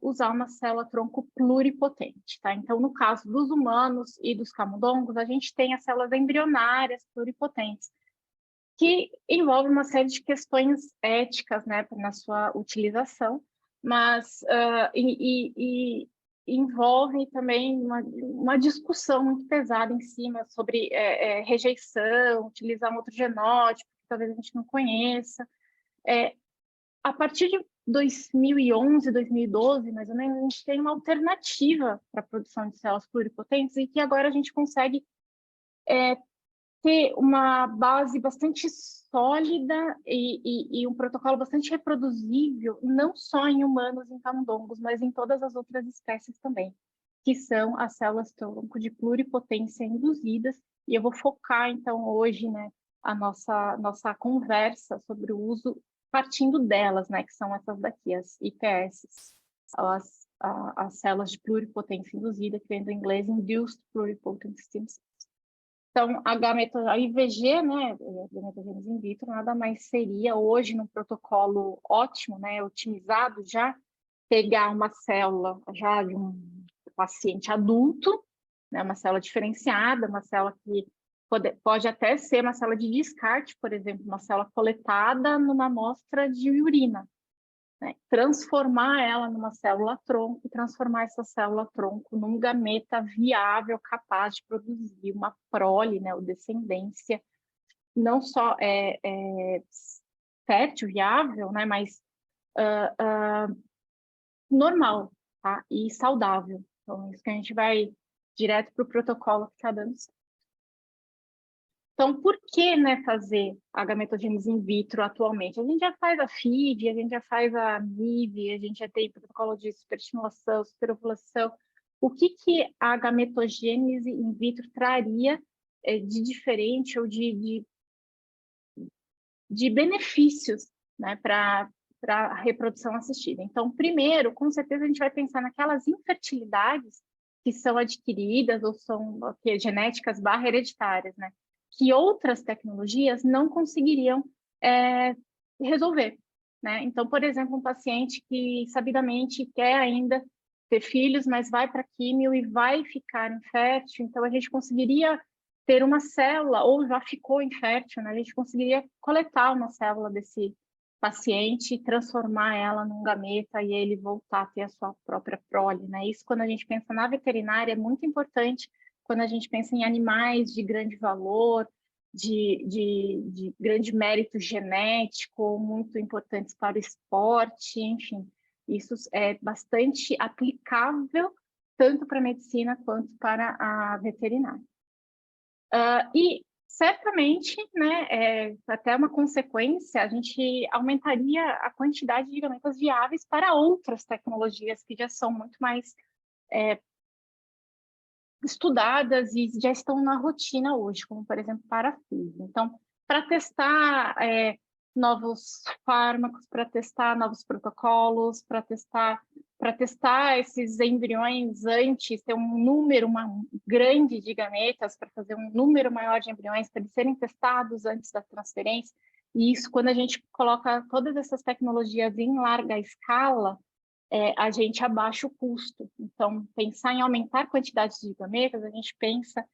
usar uma célula-tronco pluripotente, tá? Então, no caso dos humanos e dos camundongos, a gente tem as células embrionárias pluripotentes, que envolve uma série de questões éticas, né, na sua utilização, mas envolve também uma discussão muito pesada em cima sobre rejeição, utilizar um outro genótipo, que talvez a gente não conheça. A partir de 2011, 2012, mais ou menos, a gente tem uma alternativa para a produção de células pluripotentes e que agora a gente consegue ter uma base bastante sólida e um protocolo bastante reproduzível, não só em humanos e em camundongos, mas em todas as outras espécies também, que são as células-tronco de pluripotência induzidas. E eu vou focar, então, hoje, né, a nossa conversa sobre o uso partindo delas, né, que são essas daqui, as IPS, as células de pluripotência induzida, que vem do inglês Induced Pluripotent Stem Cells. Então, a IVG, né, a gametogênese in vitro, nada mais seria hoje num protocolo ótimo, né, otimizado já, pegar uma célula já de um paciente adulto, né, uma célula diferenciada, uma célula que pode até ser uma célula de descarte, por exemplo, uma célula coletada numa amostra de urina, né? Transformar ela numa célula-tronco e transformar essa célula-tronco num gameta viável, capaz de produzir uma prole, né, ou descendência, não só fértil, viável, né, mas normal, tá? E saudável. Então, isso que a gente vai direto para o protocolo que está dando certo. Então, por que, né, fazer a gametogênese in vitro atualmente? A gente já faz a FIV, a gente já faz a MIV, a gente já tem protocolo de superestimulação, superovulação. O que a gametogênese in vitro traria de diferente ou de benefícios, né, para a reprodução assistida? Então, primeiro, com certeza, a gente vai pensar naquelas infertilidades que são adquiridas ou são genéticas / hereditárias, né? Que outras tecnologias não conseguiriam resolver, né? Então, por exemplo, um paciente que sabidamente quer ainda ter filhos, mas vai para químio e vai ficar infértil, então a gente conseguiria ter uma célula, ou já ficou infértil, né? A gente conseguiria coletar uma célula desse paciente e transformar ela num gameta e ele voltar a ter a sua própria prole, né? Isso, quando a gente pensa na veterinária, é muito importante quando a gente pensa em animais de grande valor, de grande mérito genético, muito importantes para o esporte, enfim. Isso é bastante aplicável tanto para a medicina quanto para a veterinária. E certamente, né, até uma consequência, a gente aumentaria a quantidade de gametas viáveis para outras tecnologias que já são muito mais estudadas e já estão na rotina hoje, como, por exemplo, para a FIV. Então, para testar novos fármacos, para testar novos protocolos, para testar esses embriões antes, ter um número grande de gametas, para fazer um número maior de embriões, para eles serem testados antes da transferência. E isso, quando a gente coloca todas essas tecnologias em larga escala, a gente abaixa o custo. Então, pensar em aumentar a quantidade de gametas, a gente pensa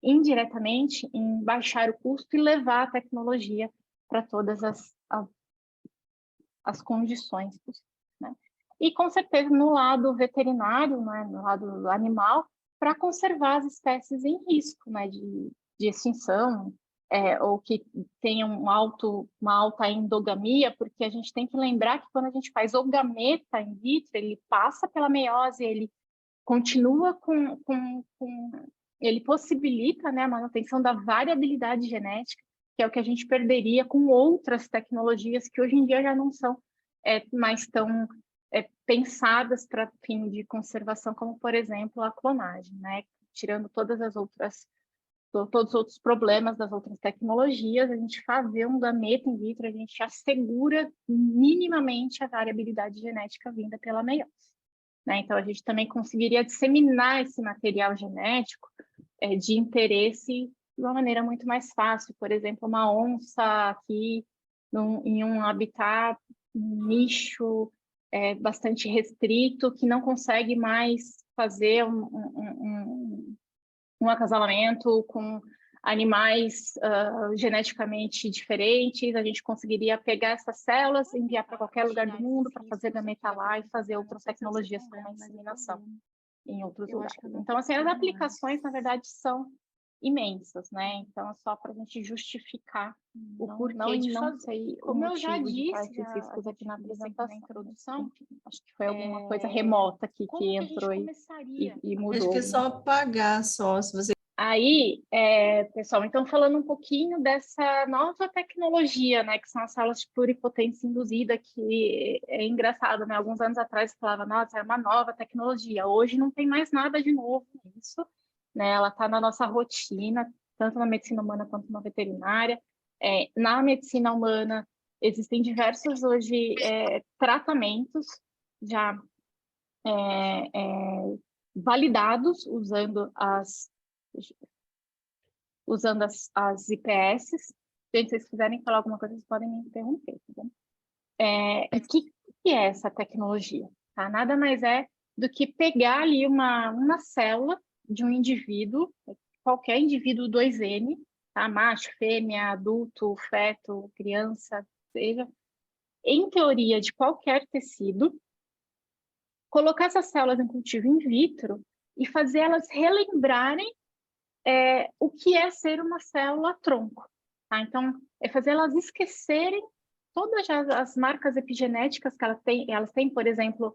indiretamente em baixar o custo e levar a tecnologia para todas as condições possíveis, né? E, com certeza, no lado veterinário, né, no lado animal, para conservar as espécies em risco, né, de extinção, ou que tenham uma alta endogamia, porque a gente tem que lembrar que quando a gente faz o gameta in vitro, ele passa pela meiose, ele continua ele possibilita, né, a manutenção da variabilidade genética, que é o que a gente perderia com outras tecnologias que hoje em dia já não são mais tão pensadas para fim de conservação, como, por exemplo, a clonagem, né? Tirando todos os outros problemas das outras tecnologias, a gente fazer um gameta in vitro, a gente assegura minimamente a variabilidade genética vinda pela meiose, né? Então, a gente também conseguiria disseminar esse material genético de interesse de uma maneira muito mais fácil. Por exemplo, uma onça aqui em um habitat, um nicho bastante restrito, que não consegue mais fazer um acasalamento com animais geneticamente diferentes. A gente conseguiria pegar essas células, enviar para qualquer lugar do mundo para fazer gameta lá e fazer outras tecnologias como a inseminação em outros lugares. Então, assim, as aplicações, na verdade, são imensas, né? Então, é só para a gente justificar o porquê de fazer. Como eu já disse, esses aqui na apresentação, introdução, acho que foi alguma coisa remota aqui que entrou e mudou. Acho que é só apagar, só, se você... Aí, pessoal, então falando um pouquinho dessa nova tecnologia, né, que são as células de pluripotência induzida, que é engraçado, né? Alguns anos atrás falava, nossa, é uma nova tecnologia. Hoje não tem mais nada de novo nisso, né? Ela está na nossa rotina, tanto na medicina humana quanto na veterinária. Na medicina humana, existem diversos hoje tratamentos já validados usando as IPS. Gente, se vocês quiserem falar alguma coisa, vocês podem me interromper, tá bom? O que é essa tecnologia? Tá? Nada mais é do que pegar ali uma célula de um indivíduo, qualquer indivíduo 2N, tá? Macho, fêmea, adulto, feto, criança, seja, em teoria de qualquer tecido, colocar essas células em cultivo in vitro e fazer elas relembrarem o que é ser uma célula-tronco. Tá? Então, é fazer elas esquecerem todas as marcas epigenéticas que elas têm, por exemplo,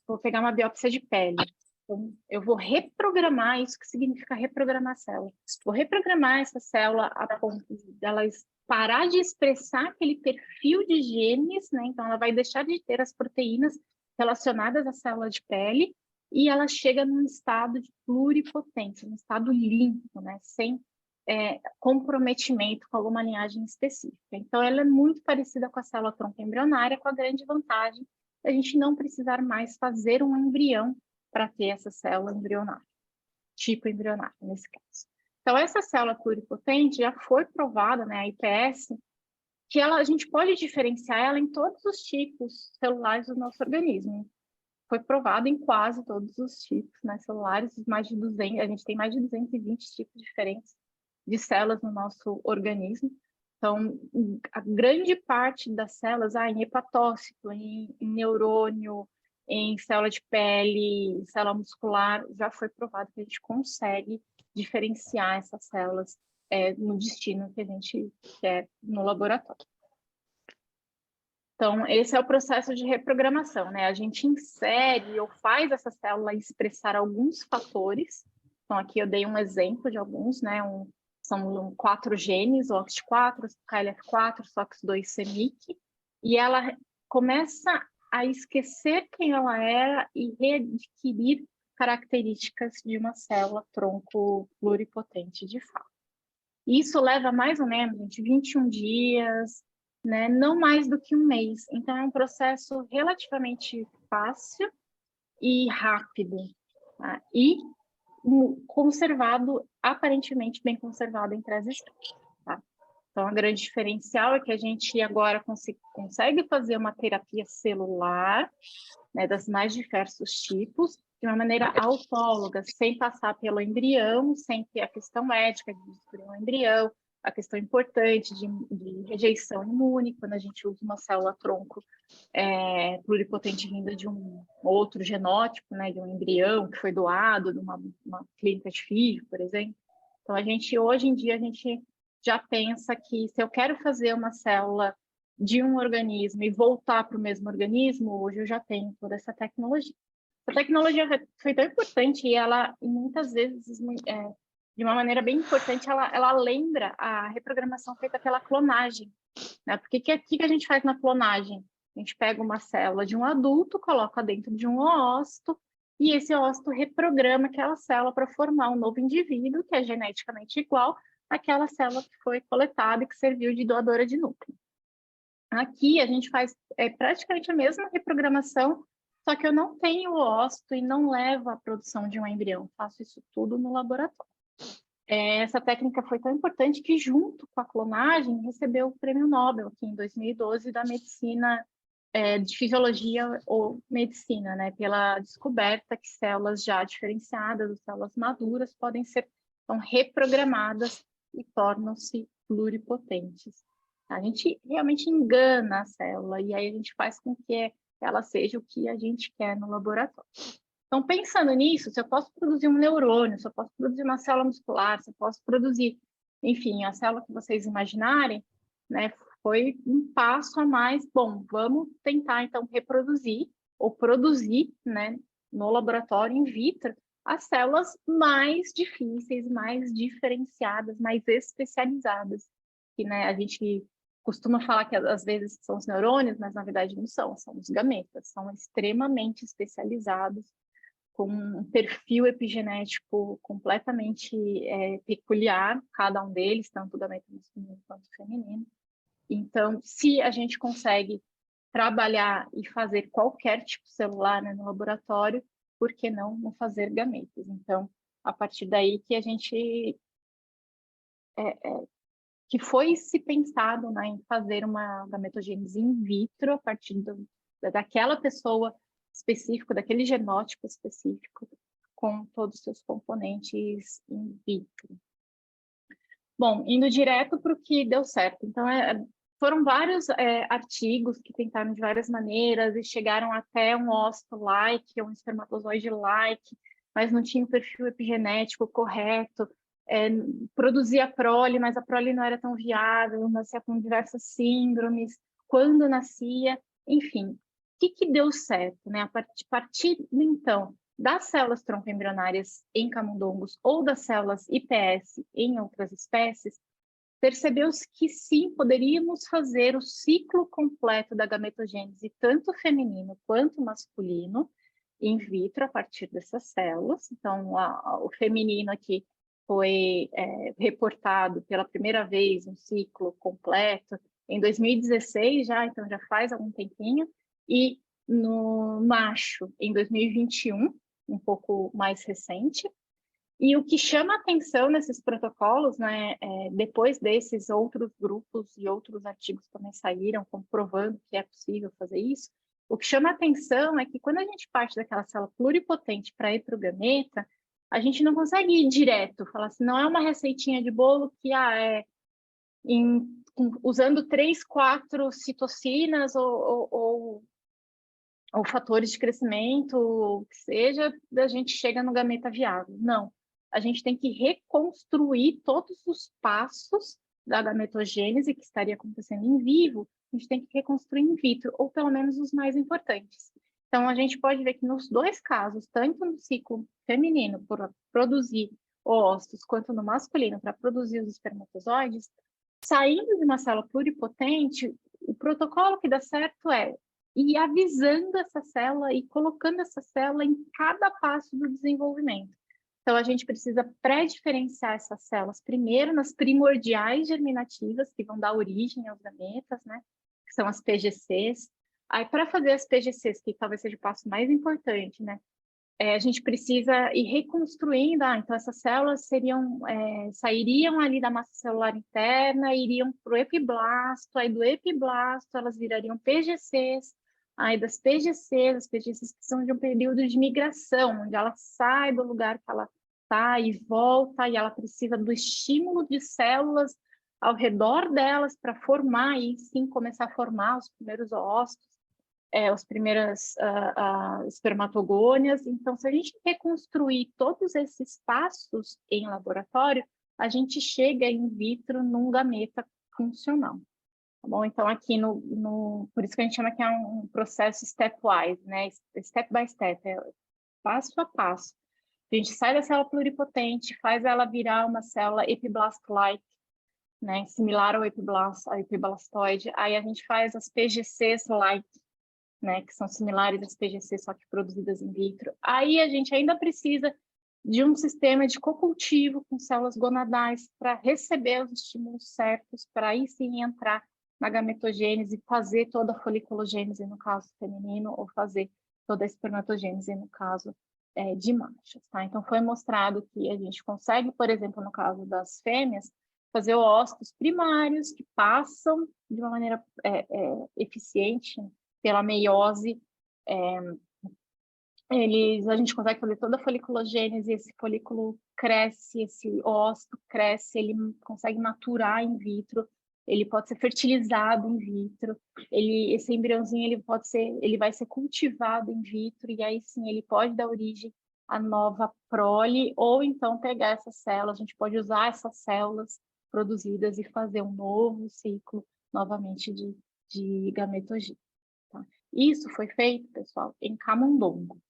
vou pegar uma biópsia de pele. Então, eu vou reprogramar, isso que significa reprogramar a célula. Vou reprogramar essa célula a ponto dela parar de expressar aquele perfil de genes, né? Então, ela vai deixar de ter as proteínas relacionadas à célula de pele e ela chega num estado de pluripotência, num estado limpo, né? Sem comprometimento com alguma linhagem específica. Então, ela é muito parecida com a célula tronco embrionária, com a grande vantagem da gente não precisar mais fazer um embrião para ter essa célula embrionária, tipo embrionário, nesse caso. Então, essa célula pluripotente já foi provada, né, a IPS, que a gente pode diferenciar ela em todos os tipos celulares do nosso organismo. Foi provado em quase todos os tipos, né, celulares, mais de 200, a gente tem mais de 220 tipos diferentes de células no nosso organismo. Então, a grande parte das células, em hepatócito, em neurônio, em célula de pele, célula muscular, já foi provado que a gente consegue diferenciar essas células no destino que a gente quer no laboratório. Então, esse é o processo de reprogramação, né? A gente insere ou faz essa célula expressar alguns fatores. Então, aqui eu dei um exemplo de alguns, né? São 4 genes, o OCT4, KLF4, SOX2, CEMIC, e ela começa a esquecer quem ela era e readquirir características de uma célula tronco pluripotente de fato. Isso leva mais ou menos, gente, 21 dias, né? Não mais do que um mês. Então, é um processo relativamente fácil e rápido, tá? E conservado, aparentemente bem conservado entre as espécies, tá? Então, a grande diferencial é que a gente agora consegue fazer uma terapia celular, né, das mais diversos tipos, de uma maneira autóloga, sem passar pelo embrião, sem ter a questão ética de destruir um embrião, a questão importante de rejeição imune, quando a gente usa uma célula-tronco pluripotente vinda de um outro genótipo, né, de um embrião que foi doado de uma clínica de FIV, por exemplo. Então, hoje em dia, a gente já pensa que se eu quero fazer uma célula de um organismo e voltar para o mesmo organismo, hoje eu já tenho toda essa tecnologia. A tecnologia foi tão importante e ela, muitas vezes, de uma maneira bem importante, ela lembra a reprogramação feita pela clonagem, né? Porque o que a gente faz na clonagem? A gente pega uma célula de um adulto, coloca dentro de um ócito, e esse ócito reprograma aquela célula para formar um novo indivíduo que é geneticamente igual àquela célula que foi coletada e que serviu de doadora de núcleo. Aqui a gente faz praticamente a mesma reprogramação, só que eu não tenho o ócito e não levo a produção de um embrião. Faço isso tudo no laboratório. Essa técnica foi tão importante que, junto com a clonagem, recebeu o Prêmio Nobel aqui em 2012 da medicina de fisiologia ou medicina, né? Pela descoberta que células já diferenciadas, ou células maduras, são reprogramadas e tornam-se pluripotentes. A gente realmente engana a célula e aí a gente faz com que ela seja o que a gente quer no laboratório. Então, pensando nisso, se eu posso produzir um neurônio, se eu posso produzir uma célula muscular, se eu posso produzir, enfim, a célula que vocês imaginarem, né, foi um passo a mais. Bom, vamos tentar, então, reproduzir ou produzir, né, no laboratório in vitro, as células mais difíceis, mais diferenciadas, mais especializadas, que, né, a gente costuma falar que às vezes são os neurônios, mas na verdade não são os gametas, são extremamente especializados, com um perfil epigenético completamente peculiar, cada um deles, tanto o gameta masculino quanto o feminino. Então, se a gente consegue trabalhar e fazer qualquer tipo celular, né, no laboratório, por que não fazer gametas? Então, a partir daí que a gente que foi se pensado, né, em fazer uma gametogênese in vitro a partir daquela pessoa específica, daquele genótipo específico, com todos os seus componentes in vitro. Bom, indo direto para o que deu certo. Então, foram vários artigos que tentaram de várias maneiras e chegaram até um ócito-like, um espermatozoide-like, mas não tinha o perfil epigenético correto. Produzia prole, mas a prole não era tão viável, nascia com diversas síndromes. Quando nascia, enfim, o que deu certo, né? A partir, então, das células troncoembrionárias em camundongos ou das células IPS em outras espécies, percebeu-se que sim, poderíamos fazer o ciclo completo da gametogênese, tanto feminino quanto masculino, in vitro, a partir dessas células. Então, o feminino aqui foi reportado pela primeira vez um ciclo completo em 2016 já, então já faz algum tempinho, e no macho em 2021, um pouco mais recente. E o que chama atenção nesses protocolos, né, depois desses outros grupos e outros artigos também saíram comprovando que é possível fazer isso, o que chama atenção é que quando a gente parte daquela célula pluripotente para ir para o gameta, a gente não consegue ir direto, falar assim, não é uma receitinha de bolo que usando 3, 4 citocinas ou fatores de crescimento, ou que seja, a gente chega no gameta viável. Não, a gente tem que reconstruir todos os passos da gametogênese que estaria acontecendo em vivo, a gente tem que reconstruir in vitro, ou pelo menos os mais importantes. Então, a gente pode ver que nos dois casos, tanto no ciclo feminino, por produzir óvulos, quanto no masculino, para produzir os espermatozoides, saindo de uma célula pluripotente, o protocolo que dá certo é ir avisando essa célula e colocando essa célula em cada passo do desenvolvimento. Então, a gente precisa pré-diferenciar essas células, primeiro nas primordiais germinativas, que vão dar origem aos gametas, né? Que são as PGCs. Aí, para fazer as PGCs, que talvez seja o passo mais importante, né? A gente precisa ir reconstruindo, então essas células sairiam ali da massa celular interna, iriam para o epiblasto, aí do epiblasto elas virariam PGCs, aí das PGCs, as PGCs precisam de um período de migração, onde ela sai do lugar que ela está e volta, e ela precisa do estímulo de células ao redor delas para formar, e sim começar a formar os primeiros ócitos, as primeiras espermatogônias. Então, se a gente reconstruir todos esses passos em laboratório, a gente chega in vitro num gameta funcional. Tá bom? Então, aqui por isso que a gente chama que é um processo stepwise, né? Step by step, passo a passo. A gente sai da célula pluripotente, faz ela virar uma célula epiblast-like, né? Similar ao epiblastoide. Aí a gente faz as PGCs-like, né, que são similares às PGC, só que produzidas in vitro. Aí a gente ainda precisa de um sistema de cocultivo com células gonadais para receber os estímulos certos, para aí sim entrar na gametogênese, fazer toda a foliculogênese no caso feminino, ou fazer toda a espermatogênese no caso de machos. Tá? Então foi mostrado que a gente consegue, por exemplo, no caso das fêmeas, fazer ócitos primários que passam de uma maneira eficiente pela meiose, a gente consegue fazer toda a foliculogênese, esse folículo cresce, esse ócito cresce, ele consegue maturar in vitro, ele pode ser fertilizado in vitro, esse embriãozinho ele vai ser cultivado in vitro, e aí sim ele pode dar origem à nova prole, ou então pegar essas células, a gente pode usar essas células produzidas e fazer um novo ciclo novamente de gametogênese. Tá? Isso foi feito, pessoal, em camundongo.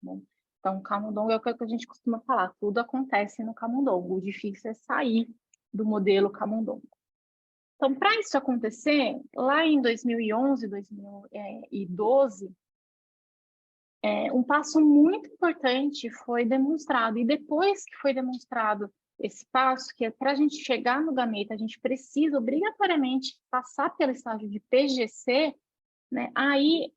Né? Então, camundongo é o que a gente costuma falar, tudo acontece no camundongo, o difícil é sair do modelo camundongo. Então, para isso acontecer, lá em 2011, 2012, um passo muito importante foi demonstrado, e depois que foi demonstrado esse passo, que é para a gente chegar no gameta, a gente precisa obrigatoriamente passar pelo estágio de PGC, né? Aí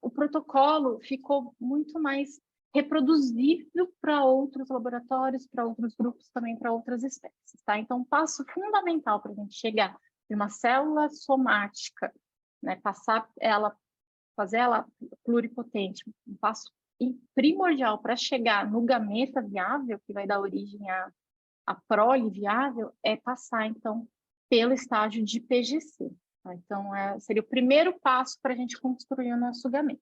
o protocolo ficou muito mais reproduzível para outros laboratórios, para outros grupos, também para outras espécies. Tá? Então, um passo fundamental para a gente chegar de uma célula somática, né? Fazer ela pluripotente, um passo primordial para chegar no gameta viável, que vai dar origem à prole viável, é passar, então, pelo estágio de PGC. Tá? Então, seria o primeiro passo para a gente construir o nosso gameta.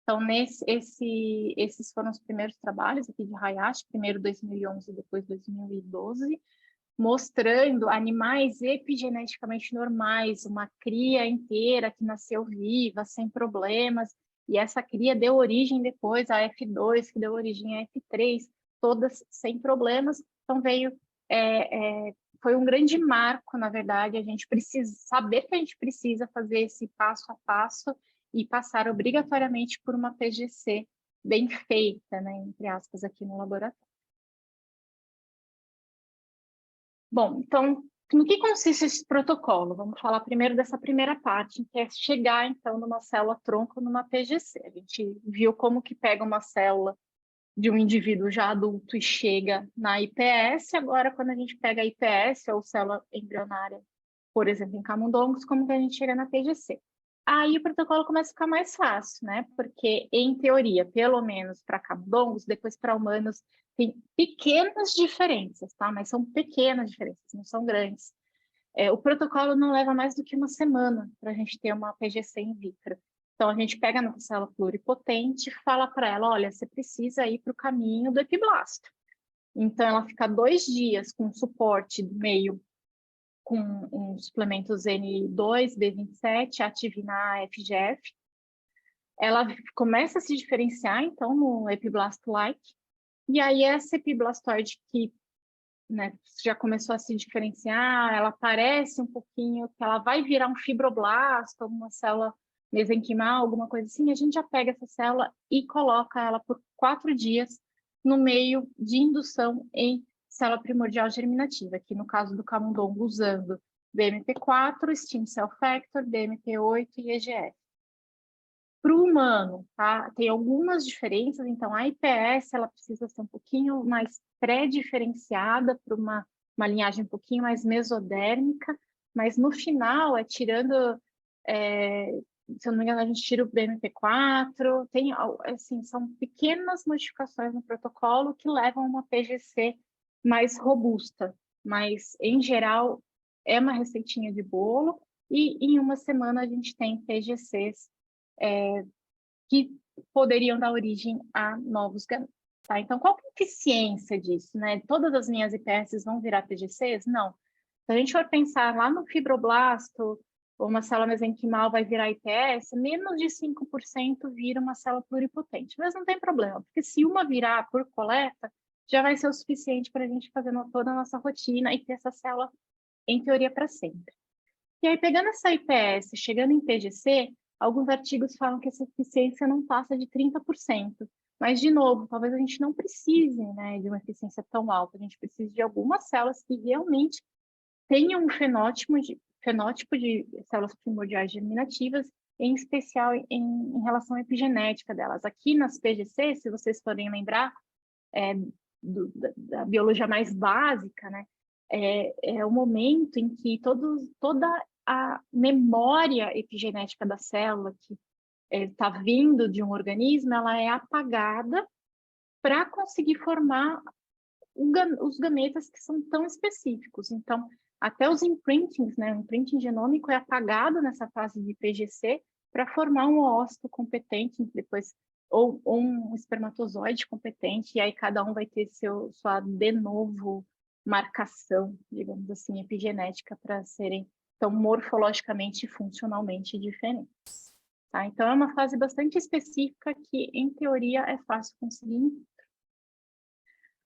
Então, esses foram os primeiros trabalhos aqui de Hayashi, primeiro 2011, depois 2012, mostrando animais epigeneticamente normais, uma cria inteira que nasceu viva, sem problemas, e essa cria deu origem depois à F2, que deu origem à F3, todas sem problemas. Então, foi um grande marco, na verdade, a gente precisa saber que a gente precisa fazer esse passo a passo e passar obrigatoriamente por uma PGC bem feita, né, entre aspas, aqui no laboratório. Bom, então, no que consiste esse protocolo? Vamos falar primeiro dessa primeira parte, que é chegar, então, numa célula-tronco, numa PGC. A gente viu como que pega uma célula de um indivíduo já adulto e chega na IPS. Agora, quando a gente pega a IPS, ou célula embrionária, por exemplo, em camundongos, como que a gente chega na PGC? Aí o protocolo começa a ficar mais fácil, né? Porque, em teoria, pelo menos para camundongos, depois para humanos, tem pequenas diferenças, tá? Mas são pequenas diferenças, não são grandes. O protocolo não leva mais do que uma semana para a gente ter uma PGC in vitro. Então, a gente pega a nossa célula pluripotente e fala para ela, olha, você precisa ir para o caminho do epiblasto. Então, ela fica 2 dias com suporte do meio, com um suplementos N2, B27, ativina FGF. Ela começa a se diferenciar, então, no epiblasto-like. E aí, essa epiblastoide que, né, já começou a se diferenciar, ela parece um pouquinho que ela vai virar um fibroblasto, alguma célula mesenquimal, alguma coisa assim, a gente já pega essa célula e coloca ela por 4 dias no meio de indução em célula primordial germinativa, que no caso do camundongo usando BMP4, Stem Cell Factor, BMP8 e EGF. Para o humano, tá? Tem algumas diferenças, então a IPS ela precisa ser um pouquinho mais pré-diferenciada para uma linhagem um pouquinho mais mesodérmica, mas no final tirando, se eu não me engano, a gente tira o BMP4, tem, assim, são pequenas modificações no protocolo que levam a uma PGC mais robusta, mas em geral é uma receitinha de bolo e em uma semana a gente tem PGCs que poderiam dar origem a novos gametas. Tá? Então, qual que é a eficiência disso? Né? Todas as minhas IPS vão virar PGCs? Não. Se a gente for pensar lá no fibroblasto, ou uma célula mesenquimal vai virar IPS, menos de 5% vira uma célula pluripotente. Mas não tem problema, porque se uma virar por coleta, já vai ser o suficiente para a gente fazer toda a nossa rotina e ter essa célula, em teoria, para sempre. E aí, pegando essa IPS, chegando em PGC, alguns artigos falam que essa eficiência não passa de 30%. Mas, de novo, talvez a gente não precise, né, de uma eficiência tão alta. A gente precisa de algumas células que realmente tenham um fenótipo de células primordiais germinativas, em especial em relação à epigenética delas. Aqui nas PGC, se vocês forem lembrar, da biologia mais básica, né, é o momento em que toda a memória epigenética da célula, que está vindo de um organismo, ela é apagada para conseguir formar os gametas que são tão específicos. Então, até os imprintings, né? O imprinting genômico é apagado nessa fase de PGC para formar um ócito competente, depois, ou um espermatozoide competente, e aí cada um vai ter sua de novo marcação, digamos assim, epigenética, para serem tão morfologicamente e funcionalmente diferentes. Tá? Então, é uma fase bastante específica que, em teoria, é fácil conseguir.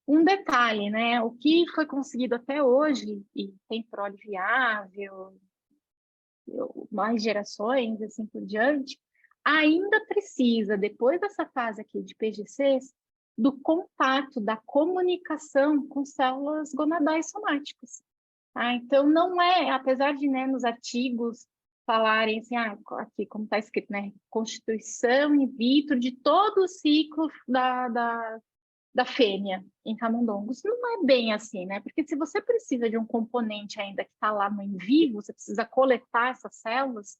Um detalhe, né? O que foi conseguido até hoje, e tem prole viável, mais gerações, assim por diante, ainda precisa, depois dessa fase aqui de PGCs, do contato, da comunicação com células gonadais somáticas. Tá? Então, não é, apesar de, né, nos artigos falarem assim, aqui como está escrito, né, constituição in vitro de todo o ciclo da fêmea em camundongos. Não é bem assim, né? Porque se você precisa de um componente ainda que está lá no in vivo, você precisa coletar essas células,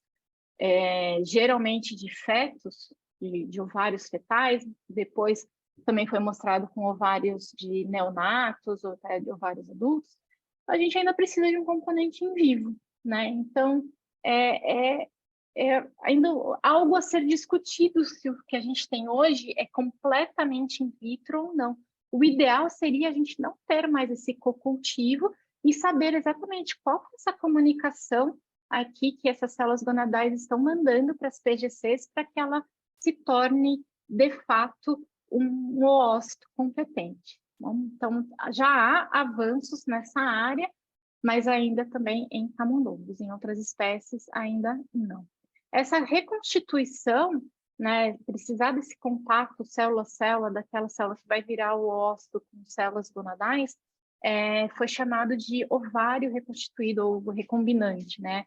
geralmente de fetos, de ovários fetais, depois também foi mostrado com ovários de neonatos ou até de ovários adultos, a gente ainda precisa de um componente em vivo, né? Então, ainda algo a ser discutido se o que a gente tem hoje é completamente in vitro ou não. O ideal seria a gente não ter mais esse cocultivo e saber exatamente qual é essa comunicação aqui que essas células gonadais estão mandando para as PGCs para que ela se torne, de fato, um oócito competente. Então, já há avanços nessa área, mas ainda também em camundongos. Em outras espécies, ainda não. Essa reconstituição, né, precisar desse contato célula-célula, daquela célula que vai virar o ócito com células gonadais, foi chamado de ovário reconstituído ou recombinante, né?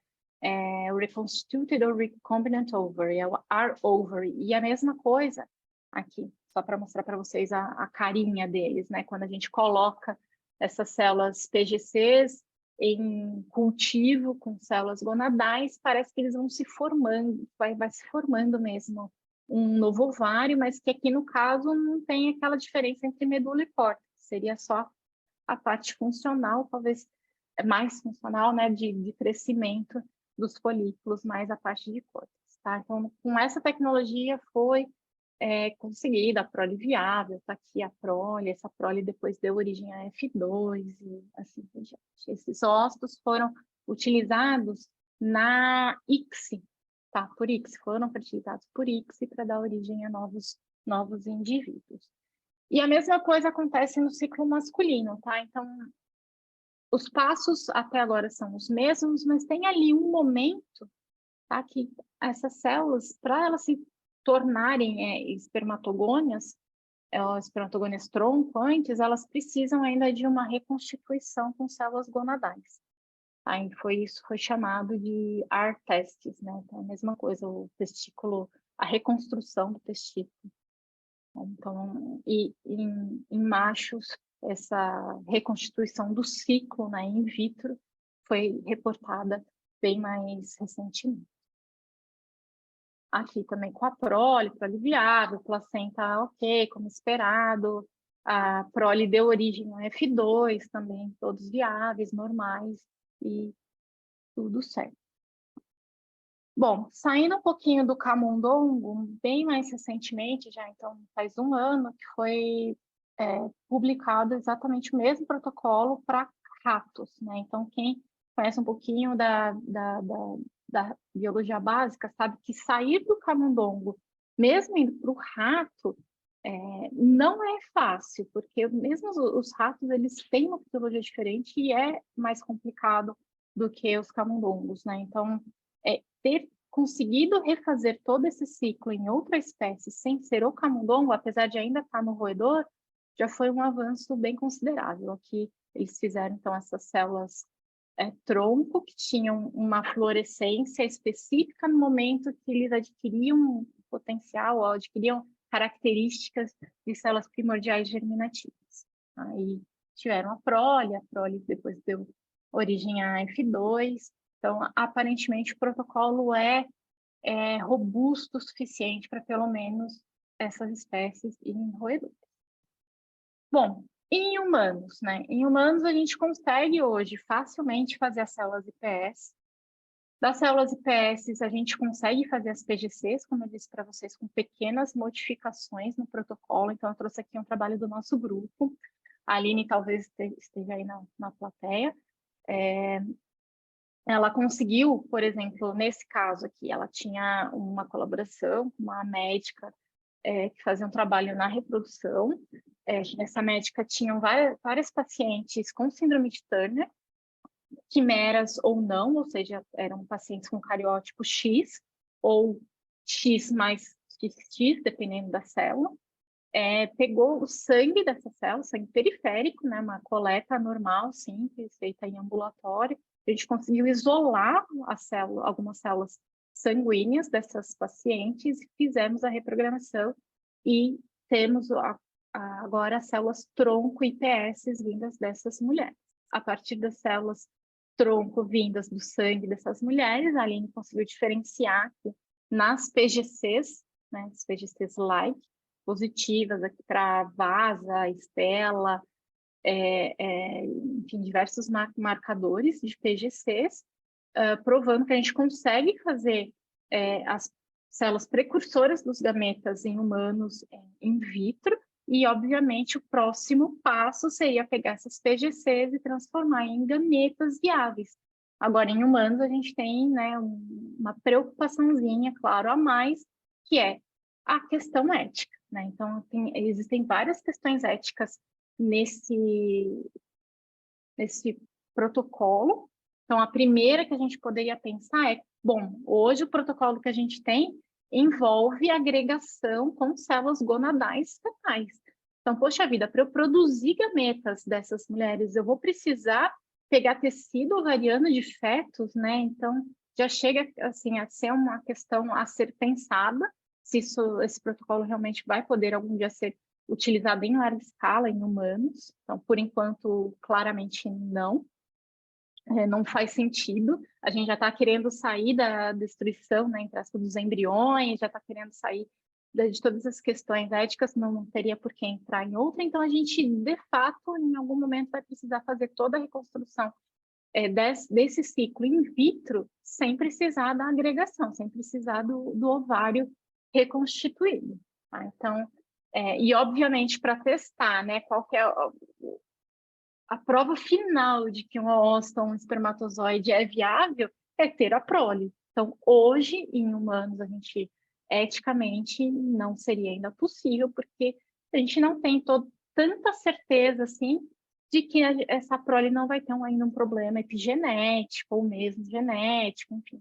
O Reconstituted or Recombinant Ovary, é o R-ovary. E a mesma coisa aqui, só para mostrar para vocês a carinha deles, né? Quando a gente coloca essas células PGCs em cultivo com células gonadais, parece que eles vão se formando, vai se formando mesmo um novo ovário, mas que aqui no caso não tem aquela diferença entre medula e córtex, seria só a parte funcional, talvez mais funcional, né, de crescimento dos folículos, mais a parte de córtex, tá? Então, com essa tecnologia foi conseguida a prole viável, tá aqui a prole, essa prole depois deu origem a F2 e assim por diante. Esses ócitos foram utilizados na ICSI, tá? Por ICSI, foram fertilizados por ICSI para dar origem a novos indivíduos. E a mesma coisa acontece no ciclo masculino, tá? Então, os passos até agora são os mesmos, mas tem ali um momento, tá? Que essas células, para elas se tornarem espermatogônias, espermatogônias tronco antes, elas precisam ainda de uma reconstituição com células gonadais. Aí foi chamado de R-testes, né? Então, a mesma coisa, o testículo, a reconstrução do testículo. Então, e em machos, essa reconstituição do ciclo, né, in vitro, foi reportada bem mais recentemente. Aqui também com a prole viável, placenta ok, como esperado. A prole deu origem ao F2 também, todos viáveis, normais e tudo certo. Bom, saindo um pouquinho do camundongo, bem mais recentemente, já então faz um ano, que foi publicado exatamente o mesmo protocolo para ratos, né? Então, quem conhece um pouquinho da biologia básica sabe que sair do camundongo, mesmo indo para o rato, não é fácil, porque mesmo os ratos, eles têm uma fisiologia diferente e é mais complicado do que os camundongos, né? Então, ter conseguido refazer todo esse ciclo em outra espécie sem ser o camundongo, apesar de ainda estar no roedor, já foi um avanço bem considerável. Aqui eles fizeram, então, essas células tronco, que tinham uma fluorescência específica no momento que eles adquiriam potencial, ou adquiriam características de células primordiais germinativas. Aí tiveram a prole depois deu origem a F2, Então, aparentemente, o protocolo é robusto o suficiente para, pelo menos, essas espécies em roedores. Bom, em humanos, né? Em humanos, a gente consegue hoje facilmente fazer as células IPS. Das células IPS, a gente consegue fazer as PGCs, como eu disse para vocês, com pequenas modificações no protocolo. Então, eu trouxe aqui um trabalho do nosso grupo. A Aline talvez esteja aí na plateia. Ela conseguiu, por exemplo, nesse caso aqui, ela tinha uma colaboração com uma médica que fazia um trabalho na reprodução. Essa médica tinha várias pacientes com síndrome de Turner, quimeras ou não, ou seja, eram pacientes com cariótipo X ou X mais XX, dependendo da célula. Pegou o sangue dessa célula, sangue periférico, né, uma coleta normal, simples, feita em ambulatório. A gente conseguiu isolar algumas células sanguíneas dessas pacientes e fizemos a reprogramação e temos agora as células tronco IPS vindas dessas mulheres. A partir das células tronco vindas do sangue dessas mulheres, a Aline conseguiu diferenciar aqui nas PGCs, né, as PGCs like, positivas aqui para Vasa, Estela, enfim, diversos marcadores de PGCs, provando que a gente consegue fazer as células precursoras dos gametas em humanos in vitro, e, obviamente, o próximo passo seria pegar essas PGCs e transformar em gametas viáveis. Agora, em humanos, a gente tem, né, uma preocupaçãozinha, claro, a mais, que é a questão ética, né? Então, existem várias questões éticas nesse protocolo. Então, a primeira que a gente poderia pensar é, bom, hoje o protocolo que a gente tem envolve agregação com células gonadais fetais. Então, poxa vida, para eu produzir gametas dessas mulheres, eu vou precisar pegar tecido ovariano de fetos, né? Então, já chega assim, a ser uma questão a ser pensada, se esse protocolo realmente vai poder algum dia ser utilizado em larga escala em humanos. Então, por enquanto, claramente não. Não faz sentido. A gente já está querendo sair da destruição, né, entre aspas, dos embriões, já está querendo sair de todas as questões éticas, não teria por que entrar em outra. Então, a gente, de fato, em algum momento vai precisar fazer toda a reconstrução desse ciclo in vitro, sem precisar da agregação, sem precisar do ovário reconstituído. Tá? Então, e obviamente, para testar, né, qual que é a prova final de que um óvulo ou um espermatozoide é viável é ter a prole. Então, hoje, em humanos, a gente, eticamente, não seria ainda possível, porque a gente não tem tanta certeza, assim, de que essa prole não vai ter ainda um problema epigenético, ou mesmo genético, enfim.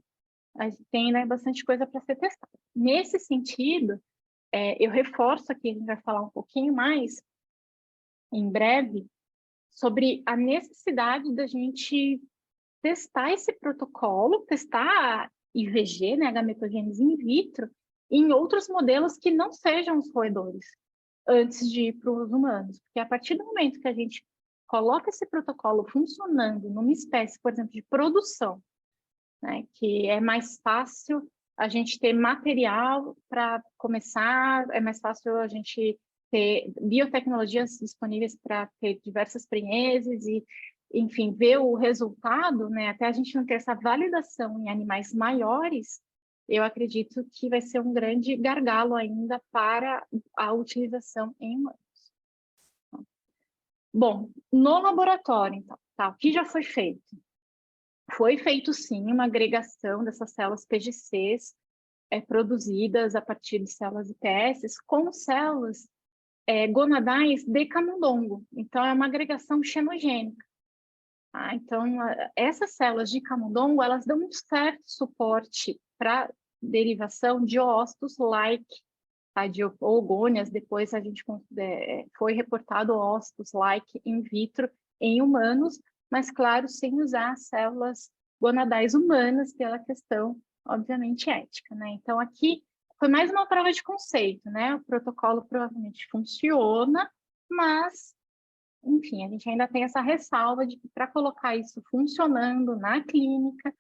A gente tem, né, bastante coisa para ser testada. Nesse sentido, eu reforço aqui, a gente vai falar um pouquinho mais, em breve, sobre a necessidade da gente testar esse protocolo, testar a IVG, né, a gametogênese in vitro, em outros modelos que não sejam os roedores, antes de ir para os humanos. Porque a partir do momento que a gente coloca esse protocolo funcionando numa espécie, por exemplo, de produção, né, que é mais fácil a gente ter material para começar, é mais fácil a gente ter biotecnologias disponíveis para ter diversas prenheses e, enfim, ver o resultado, né, até a gente não ter essa validação em animais maiores, eu acredito que vai ser um grande gargalo ainda para a utilização em humanos. Bom, no laboratório, então, tá, o que já foi feito? Foi feito, sim, uma agregação dessas células PGCs produzidas a partir de células IPS com células gonadais de camundongo. Então, é uma agregação xenogênica. Tá? Então, essas células de camundongo, elas dão um certo suporte para derivação de ócitos like, tá? De oogônias. Depois, a gente foi reportado ócitos like in vitro em humanos, mas, claro, sem usar células gonadais humanas, pela questão, obviamente, ética, né? Então, aqui foi mais uma prova de conceito, né? O protocolo provavelmente funciona, mas, enfim, a gente ainda tem essa ressalva de que para colocar isso funcionando na clínica,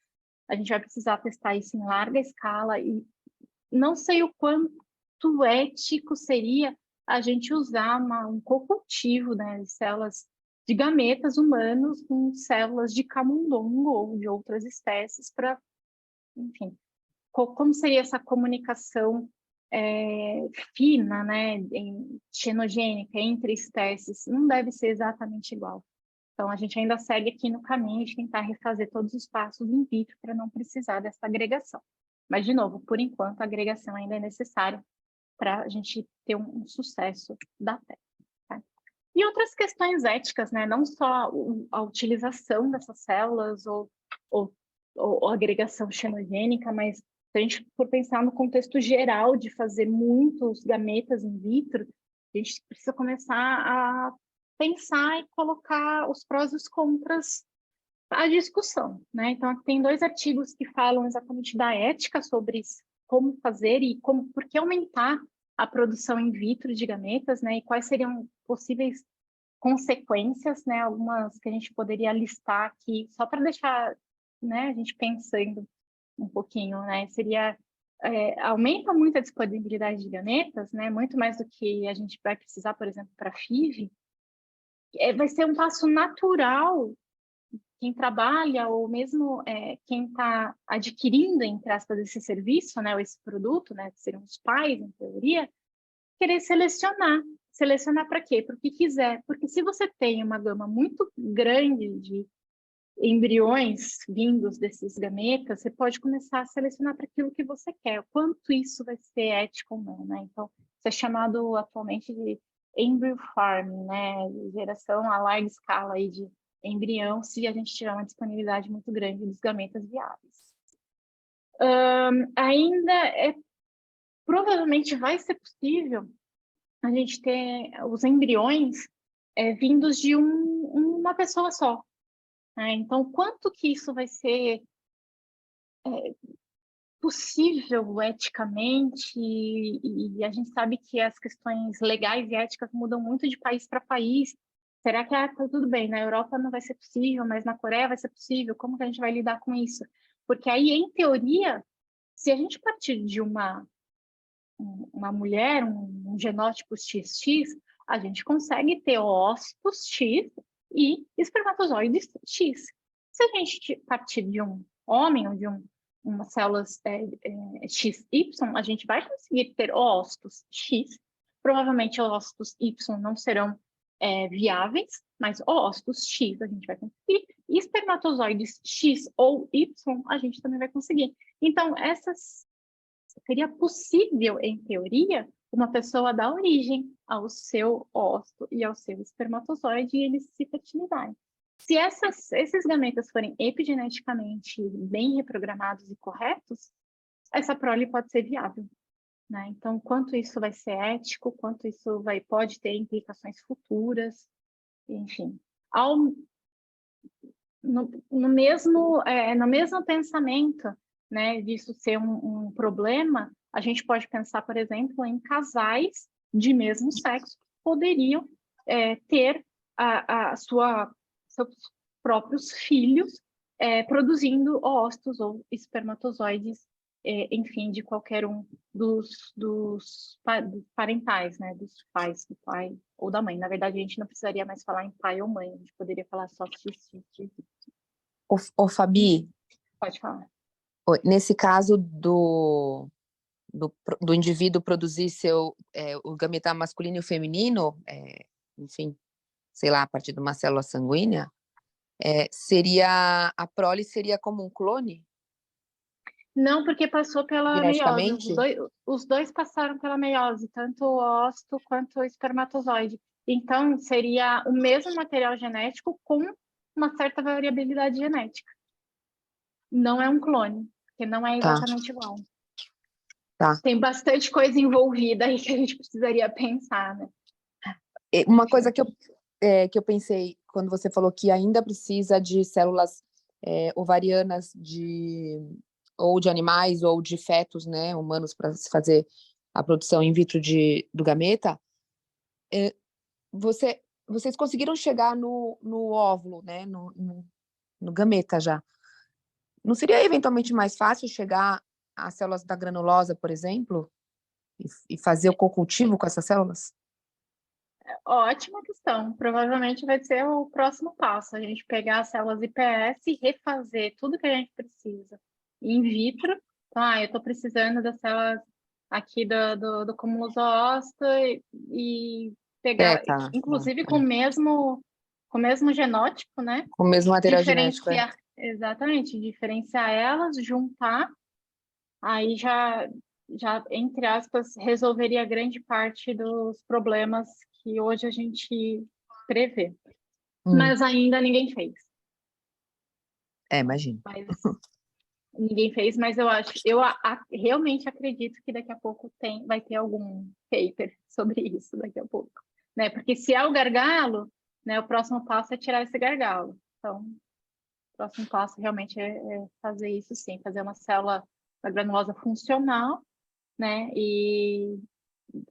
a gente vai precisar testar isso em larga escala e não sei o quanto ético seria a gente usar um co-cultivo, né, de células de gametas humanos com células de camundongo ou de outras espécies para, enfim, como seria essa comunicação fina, né, xenogênica entre espécies? Não deve ser exatamente igual. Então, a gente ainda segue aqui no caminho de tentar refazer todos os passos in vitro para não precisar dessa agregação. Mas, de novo, por enquanto, a agregação ainda é necessária para a gente ter um sucesso da técnica. Tá? E outras questões éticas, né? Não só a utilização dessas células ou agregação xenogênica, mas se a gente for pensar no contexto geral de fazer muitos gametas in vitro, a gente precisa começar a pensar e colocar os prós e os contras à discussão, né? Então, tem 2 artigos que falam exatamente da ética sobre isso, como fazer e por que aumentar a produção in vitro de gametas, né? E quais seriam possíveis consequências, né? Algumas que a gente poderia listar aqui, só para deixar, né, a gente pensando um pouquinho, né? Seria aumenta muito a disponibilidade de gametas, né? Muito mais do que a gente vai precisar, por exemplo, para FIV. Vai ser um passo natural quem trabalha ou mesmo quem está adquirindo, entre aspas, esse serviço, né, ou esse produto, né, que seriam os pais, em teoria, querer selecionar. Selecionar para quê? Para o que quiser. Porque se você tem uma gama muito grande de embriões vindos desses gametas, você pode começar a selecionar para aquilo que você quer. O quanto isso vai ser ético ou não, né? Então, isso é chamado atualmente de embryo farming, né? Geração a larga escala aí de embrião, se a gente tiver uma disponibilidade muito grande dos gametas viáveis. Ainda provavelmente vai ser possível a gente ter os embriões vindos de uma pessoa só. Né? Então, quanto que isso vai ser possível eticamente? E a gente sabe que as questões legais e éticas mudam muito de país para país. Será que tá tudo bem, na Europa não vai ser possível, mas na Coreia vai ser possível? Como que a gente vai lidar com isso? Porque aí, em teoria, se a gente partir de uma mulher, um genótipo XX, a gente consegue ter ócitos X e espermatozoides X. Se a gente partir de um homem ou de umas células XY, a gente vai conseguir ter ócitos X. Provavelmente ócitos Y não serão viáveis, mas ócitos X a gente vai conseguir. E espermatozoides X ou Y a gente também vai conseguir. Então, seria possível, em teoria, uma pessoa dar origem ao seu óvulo e ao seu espermatozoide e eles se fertilizarem. Se esses gametas forem epigeneticamente bem reprogramados e corretos, essa prole pode ser viável. Né? Então, quanto isso vai ser ético, quanto isso pode ter implicações futuras, enfim. No mesmo pensamento, né, disso ser um problema, a gente pode pensar, por exemplo, em casais de mesmo sexo que poderiam ter seus próprios filhos produzindo óvulos ou espermatozoides, enfim, de qualquer um dos parentais, né, dos pais, do pai ou da mãe. Na verdade, a gente não precisaria mais falar em pai ou mãe, a gente poderia falar só x. Ô, Fabi, Pode falar. Nesse caso do indivíduo produzir o gameta masculino e o feminino, enfim, sei lá, a partir de uma célula sanguínea, a prole seria como um clone? Não, porque passou pela meiose. Geneticamente? Os dois passaram pela meiose, tanto o ócito quanto o espermatozoide. Então, seria o mesmo material genético com uma certa variabilidade genética. Não é um clone, porque não é exatamente igual. Tá. Tem bastante coisa envolvida aí que a gente precisaria pensar, né? Uma coisa que eu pensei quando você falou que ainda precisa de células ovarianas ou de animais ou de fetos, né, humanos, para se fazer a produção in vitro do gameta, vocês conseguiram chegar no óvulo, né, no gameta já. Não seria eventualmente mais fácil chegar às células da granulosa, por exemplo, e fazer o co-cultivo com essas células? Ótima questão. Provavelmente vai ser o próximo passo, a gente pegar as células iPS e refazer tudo que a gente precisa in vitro. Então, eu estou precisando das células aqui do cúmulo zoócito e pegar, Tá. inclusive com o mesmo genótipo, né? Com o mesmo material genético, Diferenciar, exatamente, diferenciar elas, juntar, aí já, entre aspas, resolveria grande parte dos problemas que hoje a gente prevê. Mas ainda ninguém fez. Imagino. Ninguém fez, mas eu realmente acredito que daqui a pouco vai ter algum paper sobre isso daqui a pouco, né? Porque se é o gargalo, né, o próximo passo é tirar esse gargalo. Então, o próximo passo realmente é fazer isso sim, fazer uma célula da granulosa funcional, né? E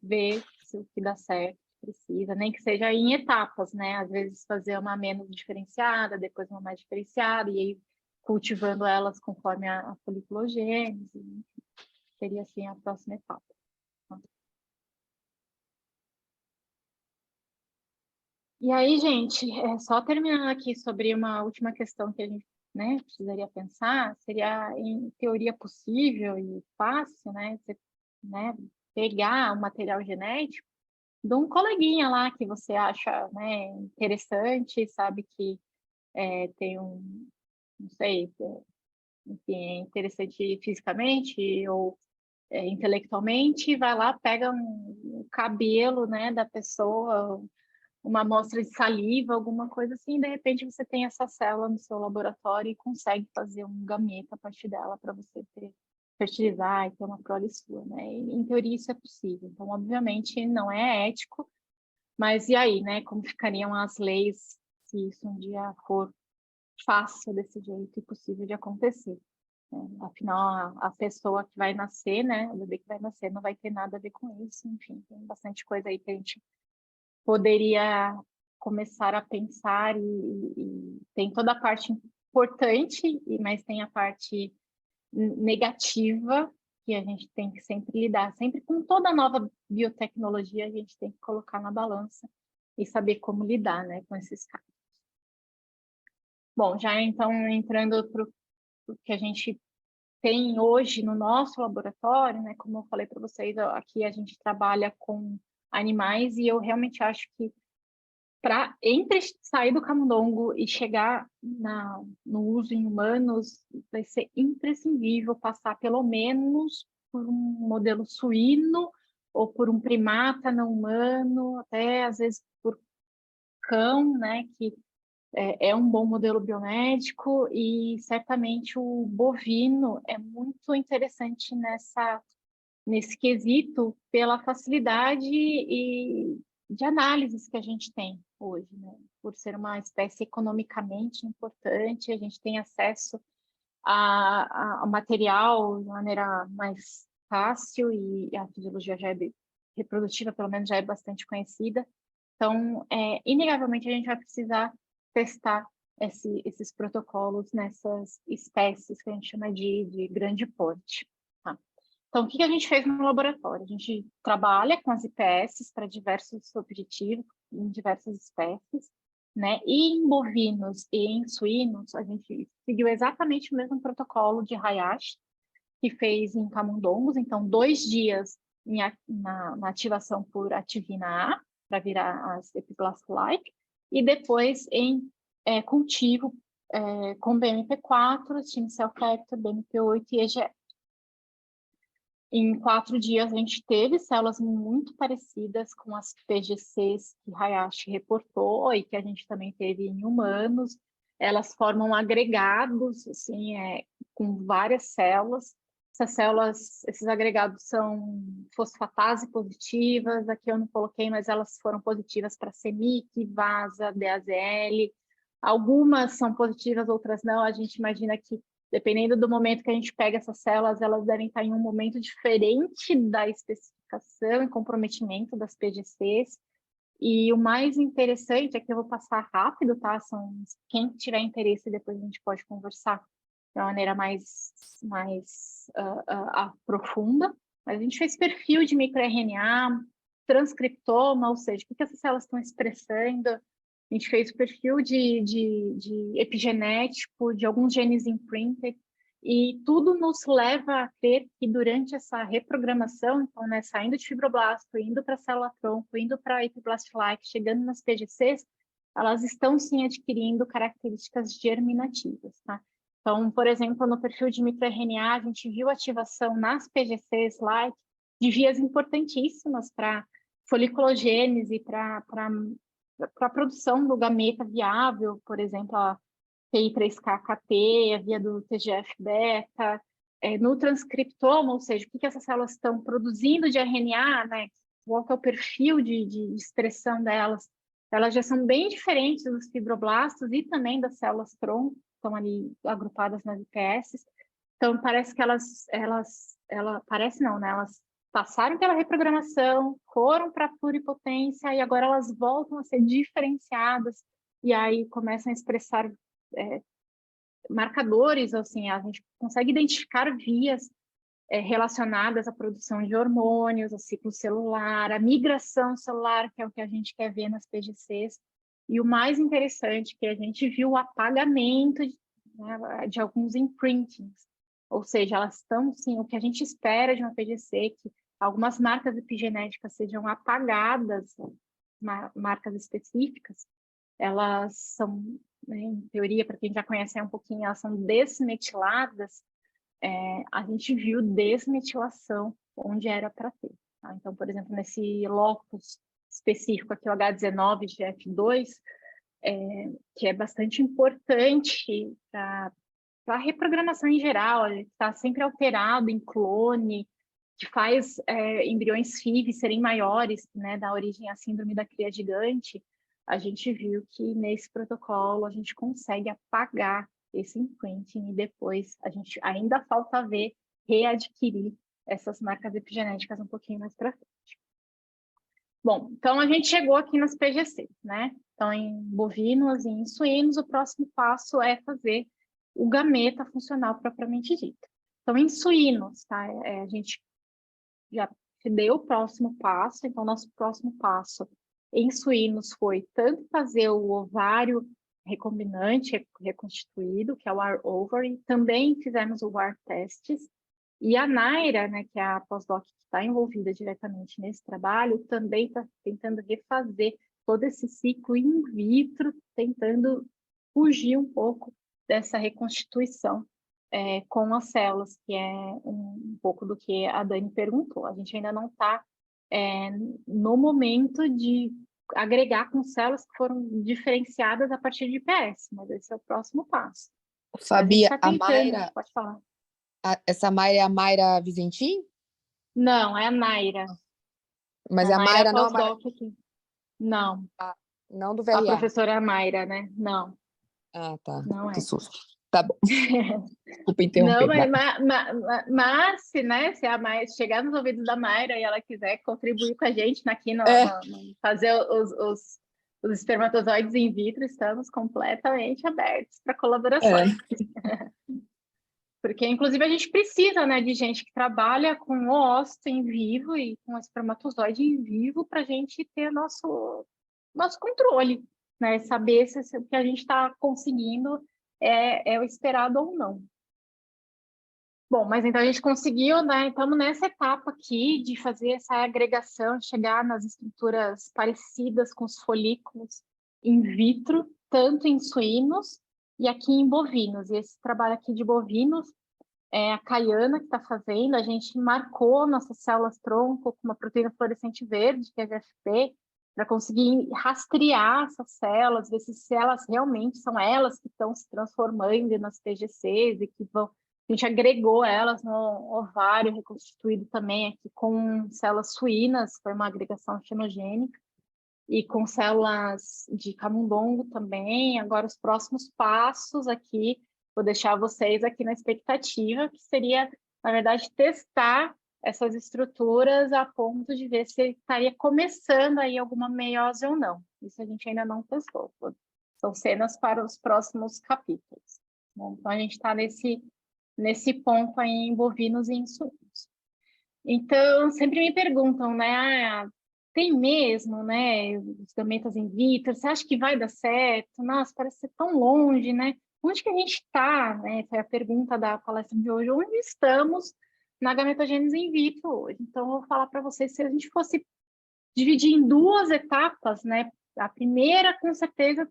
ver se o que dá certo precisa, nem que seja em etapas, né? Às vezes fazer uma menos diferenciada, depois uma mais diferenciada, e aí cultivando elas conforme a foliculogênese, seria assim a próxima etapa. E aí, gente, só terminando aqui sobre uma última questão que a gente, né, precisaria pensar, seria em teoria possível e fácil, né, você, né, pegar o material genético de um coleguinha lá que você acha, né, interessante, sabe que tem não sei, enfim, é interessante fisicamente ou intelectualmente, vai lá, pega um cabelo, né, da pessoa, uma amostra de saliva, alguma coisa assim, e de repente você tem essa célula no seu laboratório e consegue fazer um gameta a partir dela para você fertilizar e ter uma prole sua, né? E, em teoria isso é possível. Então, obviamente, não é ético, mas e aí, né? Como ficariam as leis se isso um dia for fácil desse jeito e possível de acontecer? Né? Afinal, a pessoa que vai nascer, né? O bebê que vai nascer não vai ter nada a ver com isso. Enfim, tem bastante coisa aí que a gente poderia começar a pensar e tem toda a parte importante, mas tem a parte negativa que a gente tem que sempre lidar. Sempre com toda nova biotecnologia, a gente tem que colocar na balança e saber como lidar, né, com esses casos. Bom, já então entrando para o que a gente tem hoje no nosso laboratório, né, como eu falei para vocês, aqui a gente trabalha com animais e eu realmente acho que entre sair do camundongo e chegar no uso em humanos, vai ser imprescindível passar pelo menos por um modelo suíno ou por um primata não humano, até às vezes por cão, né, que é um bom modelo biomédico, e certamente o bovino é muito interessante nesse quesito pela facilidade e de análises que a gente tem hoje, né? Por ser uma espécie economicamente importante, a gente tem acesso a material de maneira mais fácil e a fisiologia já é reprodutiva, pelo menos já é bastante conhecida. Então, inegavelmente, a gente vai precisar testar esses protocolos nessas espécies que a gente chama de grande porte. Tá? Então, o que a gente fez no laboratório? A gente trabalha com as IPS para diversos objetivos, em diversas espécies, né? E em bovinos e em suínos, a gente seguiu exatamente o mesmo protocolo de Hayashi, que fez em camundongos. Então, 2 dias na ativação por ativina A, para virar as epiblast-like, e depois em cultivo com BMP4, Stem Cell Factor, BMP8 e EGF. Em 4 dias, a gente teve células muito parecidas com as PGCs que Hayashi reportou e que a gente também teve em humanos. Elas formam agregados, assim, com várias células. Essas células, esses agregados são fosfatase positivas. Aqui eu não coloquei, mas elas foram positivas para CEMIC, VASA, DAZL. Algumas são positivas, outras não. A gente imagina que, dependendo do momento que a gente pega essas células, elas devem estar em um momento diferente da especificação e comprometimento das PGCs. E o mais interessante é que eu vou passar rápido, tá? Quem tiver interesse, depois a gente pode conversar. uma maneira mais profunda. Mas a gente fez perfil de microRNA, transcriptoma, ou seja, o que essas células estão expressando. A gente fez o perfil de epigenético, de alguns genes imprinted, e tudo nos leva a crer que durante essa reprogramação, então, né, saindo de fibroblasto, indo para a célula-tronco, indo para a epiblast-like, chegando nas PGCs, elas estão sim adquirindo características germinativas, tá? Então, por exemplo, no perfil de microRNA, a gente viu ativação nas PGCs like de vias importantíssimas para foliculogênese, para a produção do gameta viável, por exemplo, a PI3K-KT, a via do TGF-beta, no transcriptoma, ou seja, o que essas células estão produzindo de RNA, né? Qual que é o perfil de expressão delas? Elas já são bem diferentes dos fibroblastos e também das células-tronco, estão ali agrupadas nas IPS. Então, parece que parece não, né? Elas passaram pela reprogramação, foram para a pluripotência e agora elas voltam a ser diferenciadas e aí começam a expressar marcadores, assim, a gente consegue identificar vias relacionadas à produção de hormônios, ao ciclo celular, à migração celular, que é o que a gente quer ver nas PGCs. E o mais interessante que a gente viu o apagamento de alguns imprintings, ou seja, elas estão, sim, o que a gente espera de uma PGC, que algumas marcas epigenéticas sejam apagadas, marcas específicas, elas são, né, em teoria, para quem já conhece um pouquinho, elas são desmetiladas, a gente viu desmetilação onde era para ter. Tá? Então, por exemplo, nesse locus específico aqui, o H19 de F2, que é bastante importante para a reprogramação em geral, ele está sempre alterado em clone, que faz embriões FIV serem maiores, né, da origem à síndrome da cria gigante. A gente viu que nesse protocolo a gente consegue apagar esse imprinting e depois a gente ainda falta ver readquirir essas marcas epigenéticas um pouquinho mais para frente. Bom, então a gente chegou aqui nas PGCs, né? Então, em bovinos e em suínos, o próximo passo é fazer o gameta funcional propriamente dito. Então, em suínos, tá? A gente já deu o próximo passo, então nosso próximo passo em suínos foi tanto fazer o ovário recombinante reconstituído, que é o R-ovary, também fizemos o WAR testes, e a Naira, né, que é a pós-doc que está envolvida diretamente nesse trabalho, também está tentando refazer todo esse ciclo in vitro, tentando fugir um pouco dessa reconstituição com as células, que é um pouco do que a Dani perguntou. A gente ainda não está no momento de agregar com células que foram diferenciadas a partir de IPS, mas esse é o próximo passo. Fabi, a Mayra... Pode falar. Essa Mayra é a Mayra Vizentim? Não, é a Naira. Mas a Mayra não é a Mayra... aqui. Não. Não do VLA. A professora é a Mayra, né? Não. Ah, tá. Não é. Que susto. Tá bom. Desculpa interromper. Não, mas se a Mayra chegar nos ouvidos da Mayra e ela quiser contribuir com a gente aqui no fazer os espermatozoides in vitro, estamos completamente abertos para colaborações. Porque, inclusive, a gente precisa, né, de gente que trabalha com o ósseo em vivo e com o espermatozoide em vivo para a gente ter nosso controle, né? Saber se o que a gente está conseguindo é o esperado ou não. Bom, mas então a gente conseguiu, né? Estamos nessa etapa aqui de fazer essa agregação, chegar nas estruturas parecidas com os folículos in vitro, tanto em suínos e aqui em bovinos. E esse trabalho aqui de bovinos é a Caiana que está fazendo. A gente marcou nossas células-tronco com uma proteína fluorescente verde, que é GFP, para conseguir rastrear essas células, ver se elas realmente são elas que estão se transformando nas PGCs e que vão... A gente agregou elas no ovário reconstituído também aqui com células suínas, foi uma agregação xenogênica, e com células de camundongo também. Agora, os próximos passos aqui, vou deixar vocês aqui na expectativa, que seria, na verdade, testar essas estruturas a ponto de ver se estaria começando aí alguma meiose ou não. Isso a gente ainda não testou. São cenas para os próximos capítulos. Bom, então, a gente está nesse ponto aí em bovinos e em suínos. Então, sempre me perguntam, né? Tem mesmo, né? Os gametas in vitro, você acha que vai dar certo? Nossa, parece ser tão longe, né? Onde que a gente está, né? Foi a pergunta da palestra de hoje. Onde estamos na gametogênese in vitro hoje? Então, eu vou falar para vocês, se a gente fosse dividir em duas etapas, né? A primeira, com certeza,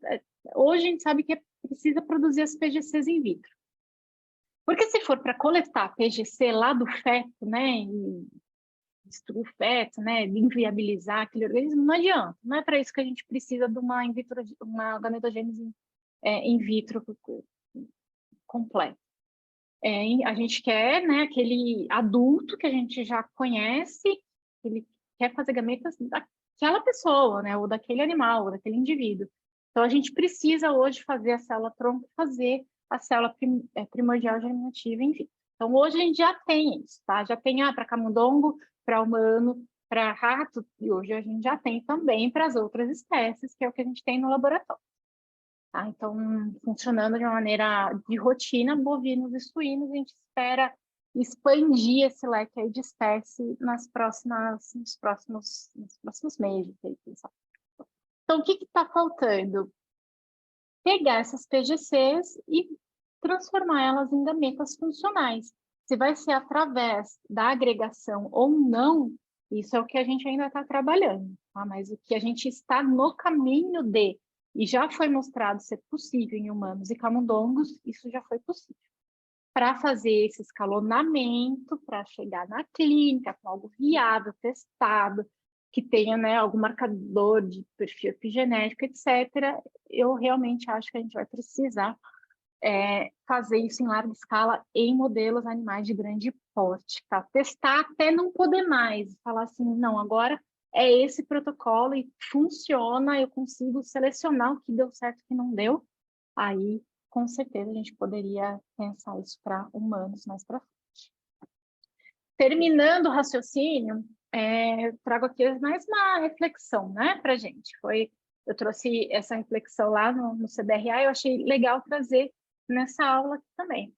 hoje a gente sabe que precisa produzir as PGCs in vitro. Porque se for para coletar PGC lá do feto, né? E destruir o feto, né? Inviabilizar aquele organismo, não adianta. Não é para isso que a gente precisa de uma in vitro, uma gametogênese in vitro completa. A gente quer, né, aquele adulto que a gente já conhece, ele quer fazer gametas daquela pessoa, né, ou daquele animal, ou daquele indivíduo. Então, a gente precisa hoje fazer a célula-tronco, fazer a célula primordial germinativa in vitro. Então, hoje a gente já tem isso, tá? Já tem para camundongo, para humano, para rato, e hoje a gente já tem também para as outras espécies, que é o que a gente tem no laboratório. Tá? Então, funcionando de uma maneira de rotina, bovinos e suínos, a gente espera expandir esse leque aí de espécie nos próximos meses. Então, o que está faltando? Pegar essas PGCs e transformar elas em gametas funcionais. Se vai ser através da agregação ou não, isso é o que a gente ainda está trabalhando, tá? Mas o que a gente está no caminho de, e já foi mostrado ser possível em humanos e camundongos, isso já foi possível. Para fazer esse escalonamento, para chegar na clínica com algo viável, testado, que tenha, né, algum marcador de perfil epigenético, etc., eu realmente acho que a gente vai precisar fazer isso em larga escala em modelos animais de grande porte, tá? Testar até não poder mais, falar assim, não, agora é esse protocolo e funciona, eu consigo selecionar o que deu certo e o que não deu, aí com certeza a gente poderia pensar isso para humanos mais para frente. Terminando o raciocínio, trago aqui mais uma reflexão, né, para a gente. Eu trouxe essa reflexão lá no CBRA, eu achei legal trazer nessa aula aqui também.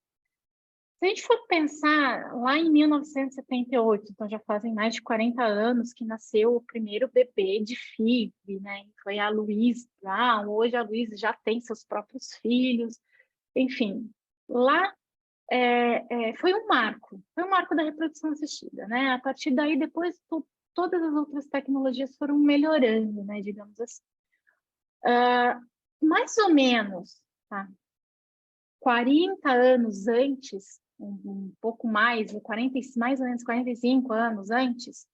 Se a gente for pensar lá em 1978, então já fazem mais de 40 anos que nasceu o primeiro bebê de FIV, né? Foi a Louise Brown, hoje a Louise já tem seus próprios filhos, enfim. Lá foi um marco da reprodução assistida, né? A partir daí, depois, todas as outras tecnologias foram melhorando, né? Digamos assim. Mais ou menos, tá? 40 anos antes, um pouco mais, mais ou menos 45 anos antes,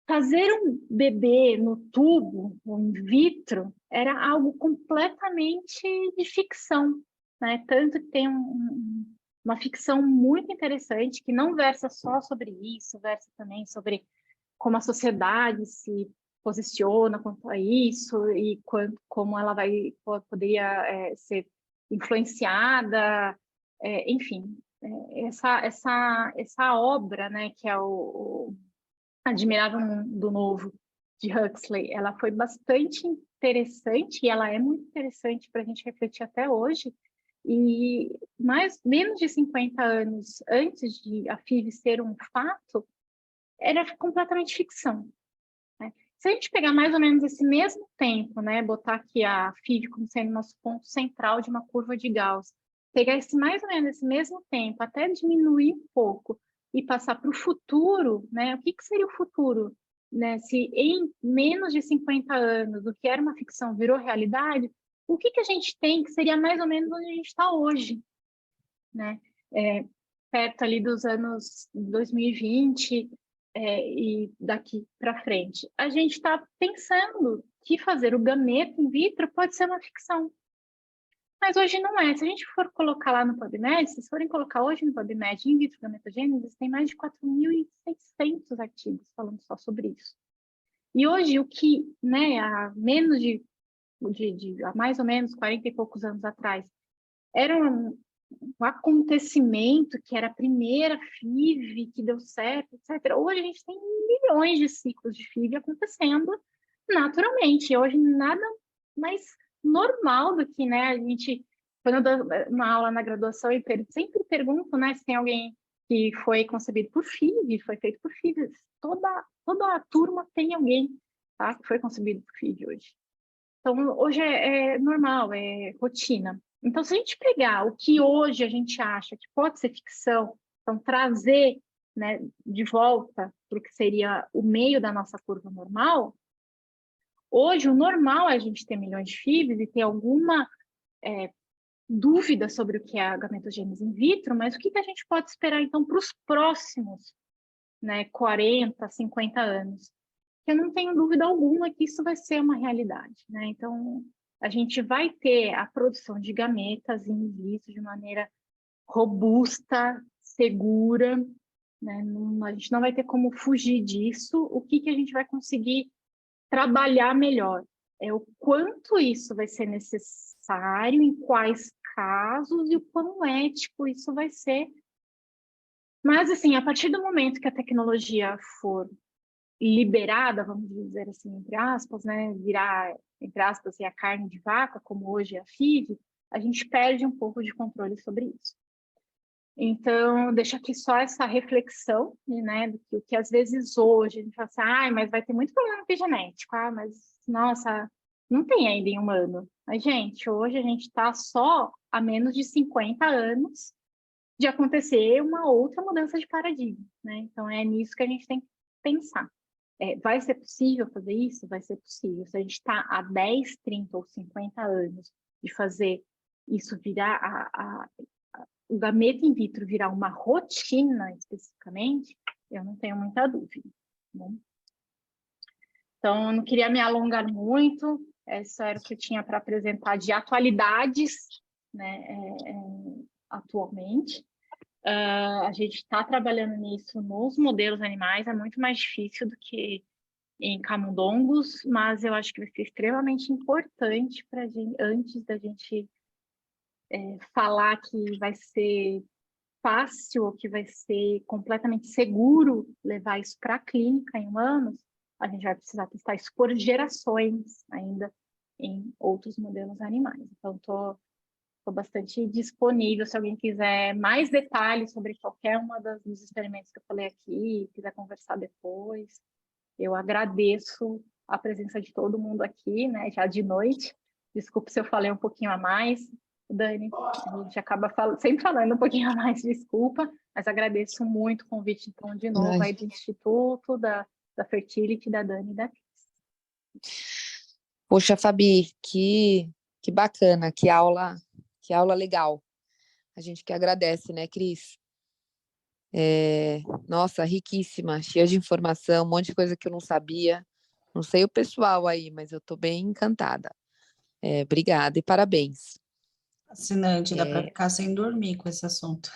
fazer um bebê no tubo, ou in vitro, era algo completamente de ficção, né? Tanto que tem uma ficção muito interessante, que não versa só sobre isso, versa também sobre como a sociedade se posiciona quanto a isso e como ela poderia ser influenciada, enfim, essa obra, né, que é o Admirável Mundo Novo, de Huxley, ela foi bastante interessante, e ela é muito interessante para a gente refletir até hoje, e menos de 50 anos antes de a FIV ser um fato, era completamente ficção. Né? Se a gente pegar mais ou menos esse mesmo tempo, né, botar aqui a FIV como sendo nosso ponto central de uma curva de Gauss, pegar mais ou menos esse mesmo tempo, até diminuir um pouco, e passar para o futuro, né, o que seria o futuro? Né? Se em menos de 50 anos o que era uma ficção virou realidade, o que a gente tem que seria mais ou menos onde a gente está hoje? Né? Perto ali dos anos 2020, e daqui para frente. A gente está pensando que fazer o gameta in vitro pode ser uma ficção. Mas hoje não é. Se a gente for colocar lá no PubMed, se vocês forem colocar hoje no PubMed in vitro gametogênese, tem mais de 4.600 artigos falando só sobre isso. E hoje, o que, né, há mais ou menos 40 e poucos anos atrás, era um acontecimento que era a primeira FIV que deu certo, etc. Hoje a gente tem milhões de ciclos de FIV acontecendo naturalmente. Hoje nada mais normal do que, né, a gente quando eu dou uma aula na graduação, eu sempre pergunto, né, se tem alguém que foi concebido por FIV, foi feito por FIV. Toda a turma tem alguém, tá, que foi concebido por FIV hoje. Então, hoje é normal, é rotina. Então, se a gente pegar o que hoje a gente acha que pode ser ficção, então trazer, né, de volta para o que seria o meio da nossa curva normal, hoje o normal é a gente ter milhões de FIVs e ter alguma dúvida sobre o que é a gametogênese in vitro, mas o que a gente pode esperar, então, para os próximos, né, 40, 50 anos? Eu não tenho dúvida alguma que isso vai ser uma realidade, né? Então, a gente vai ter a produção de gametas in vitro de maneira robusta, segura, né? A gente não vai ter como fugir disso. O que a gente vai conseguir trabalhar melhor é o quanto isso vai ser necessário, em quais casos e o quão ético isso vai ser. Mas, assim, a partir do momento que a tecnologia for liberada, vamos dizer assim, entre aspas, né, virar, entre aspas, a carne de vaca, como hoje é a FIV, a gente perde um pouco de controle sobre isso. Então, deixa aqui só essa reflexão, né, do que, o que às vezes hoje a gente fala assim, mas vai ter muito problema epigenético, mas, nossa, não tem ainda em humano. Mas, gente, hoje a gente está só a menos de 50 anos de acontecer uma outra mudança de paradigma, né? Então, é nisso que a gente tem que pensar. Vai ser possível fazer isso? Vai ser possível. Se a gente está há 10, 30 ou 50 anos de fazer isso virar o gameta in vitro virar uma rotina especificamente, eu não tenho muita dúvida. Tá bom? Então, eu não queria me alongar muito, isso era o que eu tinha para apresentar de atualidades, né, atualmente. A gente está trabalhando nisso nos modelos animais, é muito mais difícil do que em camundongos, mas eu acho que vai ser extremamente importante para a gente, antes da gente falar que vai ser fácil ou que vai ser completamente seguro levar isso para a clínica em humanos, a gente vai precisar testar isso por gerações ainda em outros modelos animais. Então, estou bastante disponível se alguém quiser mais detalhes sobre qualquer uma dos experimentos que eu falei aqui, quiser conversar depois. Eu agradeço a presença de todo mundo aqui, né, já de noite. Desculpe se eu falei um pouquinho a mais, Dani. A gente acaba sempre falando um pouquinho a mais, desculpa, mas agradeço muito o convite, então, de novo, aí do Instituto, da Fertility, da Dani e da Cris. Poxa, Fabi, que bacana, que aula legal. A gente que agradece, né, Cris? Nossa, riquíssima, cheia de informação, um monte de coisa que eu não sabia. Não sei o pessoal aí, mas eu estou bem encantada. Obrigada e parabéns. Fascinante, dá para ficar sem dormir com esse assunto.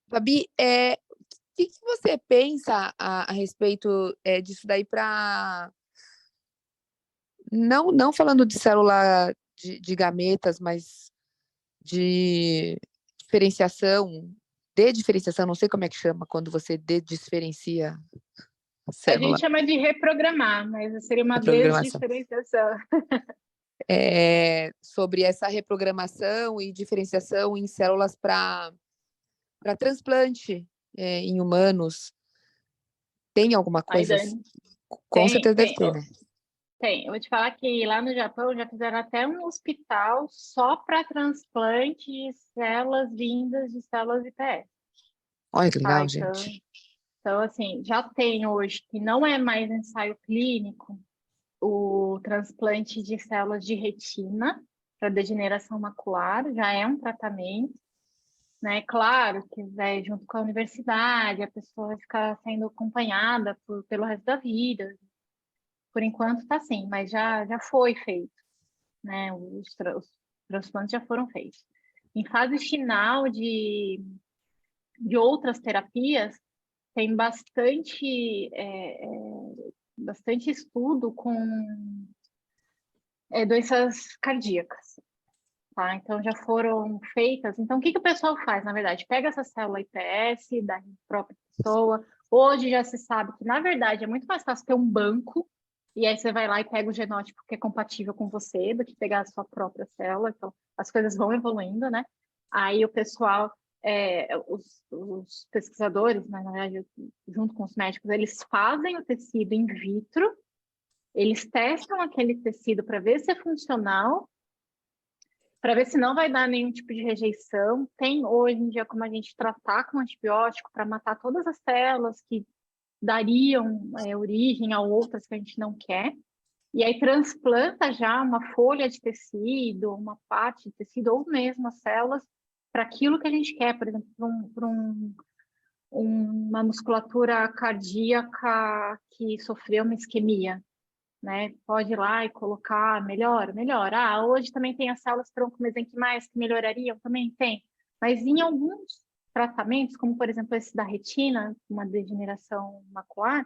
Fabi, o que você pensa a respeito disso daí para... Não falando de célula de gametas, mas de diferenciação, não sei como é que chama, quando você diferencia a A célula. gente chama de reprogramar, mas seria uma Reprogramação. desdiferenciação. Sobre essa reprogramação e diferenciação em células para transplante em humanos. Tem alguma coisa assim? Com certeza deve ter, né? Tem. Eu vou te falar que lá no Japão já fizeram até um hospital só para transplante de células vindas de células IPS. Olha que legal, gente. Então, assim, já tem hoje, que não é mais ensaio clínico, o transplante de células de retina para degeneração macular, já é um tratamento, né? Claro que junto com a universidade, a pessoa vai ficar sendo acompanhada pelo resto da vida. Por enquanto está assim, mas já foi feito, né? Os transplantes já foram feitos. Em fase final de outras terapias, tem bastante estudo com doenças cardíacas, tá? Então, já foram feitas. Então, o que o pessoal faz, na verdade? Pega essa célula IPS da própria pessoa. Hoje já se sabe que, na verdade, é muito mais fácil ter um banco, E aí você vai lá e pega o genótipo que é compatível com você, do que pegar a sua própria célula. Então, as coisas vão evoluindo, né? Aí o pessoal, os pesquisadores, né, na verdade, junto com os médicos, eles fazem o tecido in vitro, eles testam aquele tecido para ver se é funcional, para ver se não vai dar nenhum tipo de rejeição. Tem hoje em dia como a gente tratar com antibiótico para matar todas as células que dariam origem a outras que a gente não quer. E aí transplanta já uma folha de tecido, uma parte de tecido, ou mesmo as células, para aquilo que a gente quer, por exemplo, para uma musculatura cardíaca que sofreu uma isquemia, né? Pode ir lá e colocar, melhora. Ah, hoje também tem as células tronco-mesenquimais que melhorariam, também tem. Mas em alguns tratamentos, como por exemplo esse da retina, uma degeneração macular,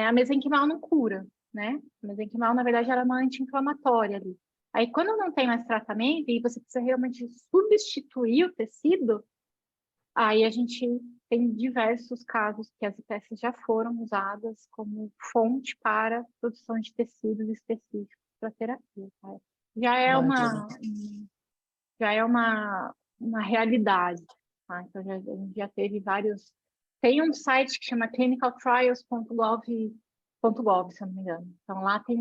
a mesenquimal não cura, né? A mesenquimal, na verdade, ela é uma anti-inflamatória ali. Aí, quando não tem mais tratamento e você precisa realmente substituir o tecido, aí a gente tem diversos casos que as IPS já foram usadas como fonte para produção de tecidos específicos para terapia. Tá? Já é Bacana. uma realidade. Tá? Então, a gente já teve vários. Tem um site que chama clinicaltrials.gov, se eu não me engano. Então, lá tem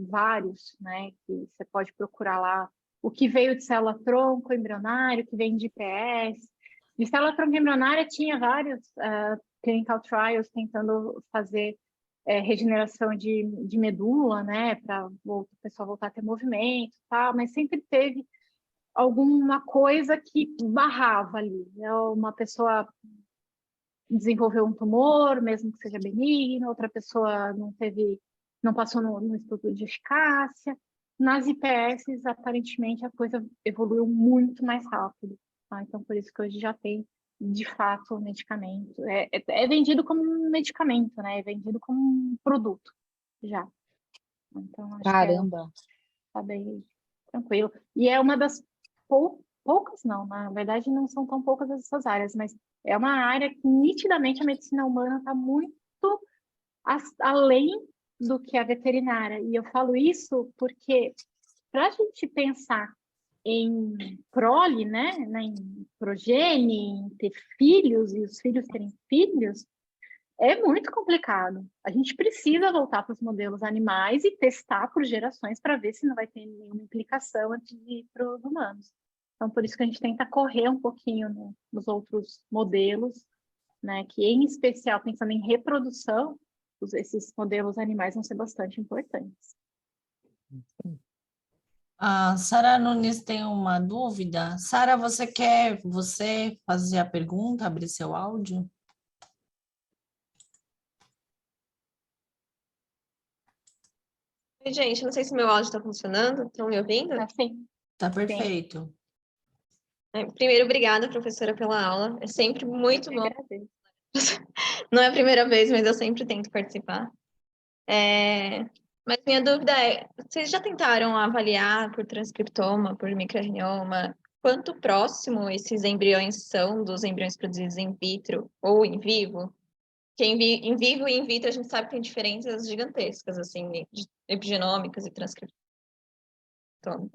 vários, né, que você pode procurar lá. O que veio de célula-tronco embrionário, o que vem de IPS. De célula-tronco embrionária tinha vários clinical trials tentando fazer regeneração de medula, né, para o pessoal voltar a ter movimento e tal, mas sempre teve alguma coisa que barrava ali. Uma pessoa desenvolveu um tumor, mesmo que seja benigno, outra pessoa não passou no estudo de eficácia. Nas IPS, aparentemente, a coisa evoluiu muito mais rápido. Tá? Então, por isso que hoje já tem, de fato, o medicamento. É vendido como um medicamento, né? É vendido como um produto, já. Então, acho que Caramba. tá bem tranquilo. E é uma das poucas, não, na verdade não são tão poucas essas áreas, mas é uma área que nitidamente a medicina humana está muito além do que a veterinária. E eu falo isso porque para a gente pensar em prole, né, em progenie, em ter filhos e os filhos terem filhos, é muito complicado. A gente precisa voltar para os modelos animais e testar por gerações para ver se não vai ter nenhuma implicação antes de ir para os humanos. Então, por isso que a gente tenta correr um pouquinho nos outros modelos, né? Que, em especial, pensando em reprodução, esses modelos animais vão ser bastante importantes. A Sara Nunes tem uma dúvida. Sara, você quer fazer a pergunta, abrir seu áudio? Oi, gente, não sei se meu áudio está funcionando. Estão me ouvindo? Assim, Tá perfeito. Primeiro, obrigada, professora, pela aula. É sempre muito eu bom. agradeço. Não é a primeira vez, mas eu sempre tento participar. Mas minha dúvida é, vocês já tentaram avaliar por transcriptoma, por microarrioma, quanto próximo esses embriões são dos embriões produzidos in vitro ou in vivo? Porque em vivo e in vitro a gente sabe que tem diferenças gigantescas, assim, epigenômicas e transcriptoma.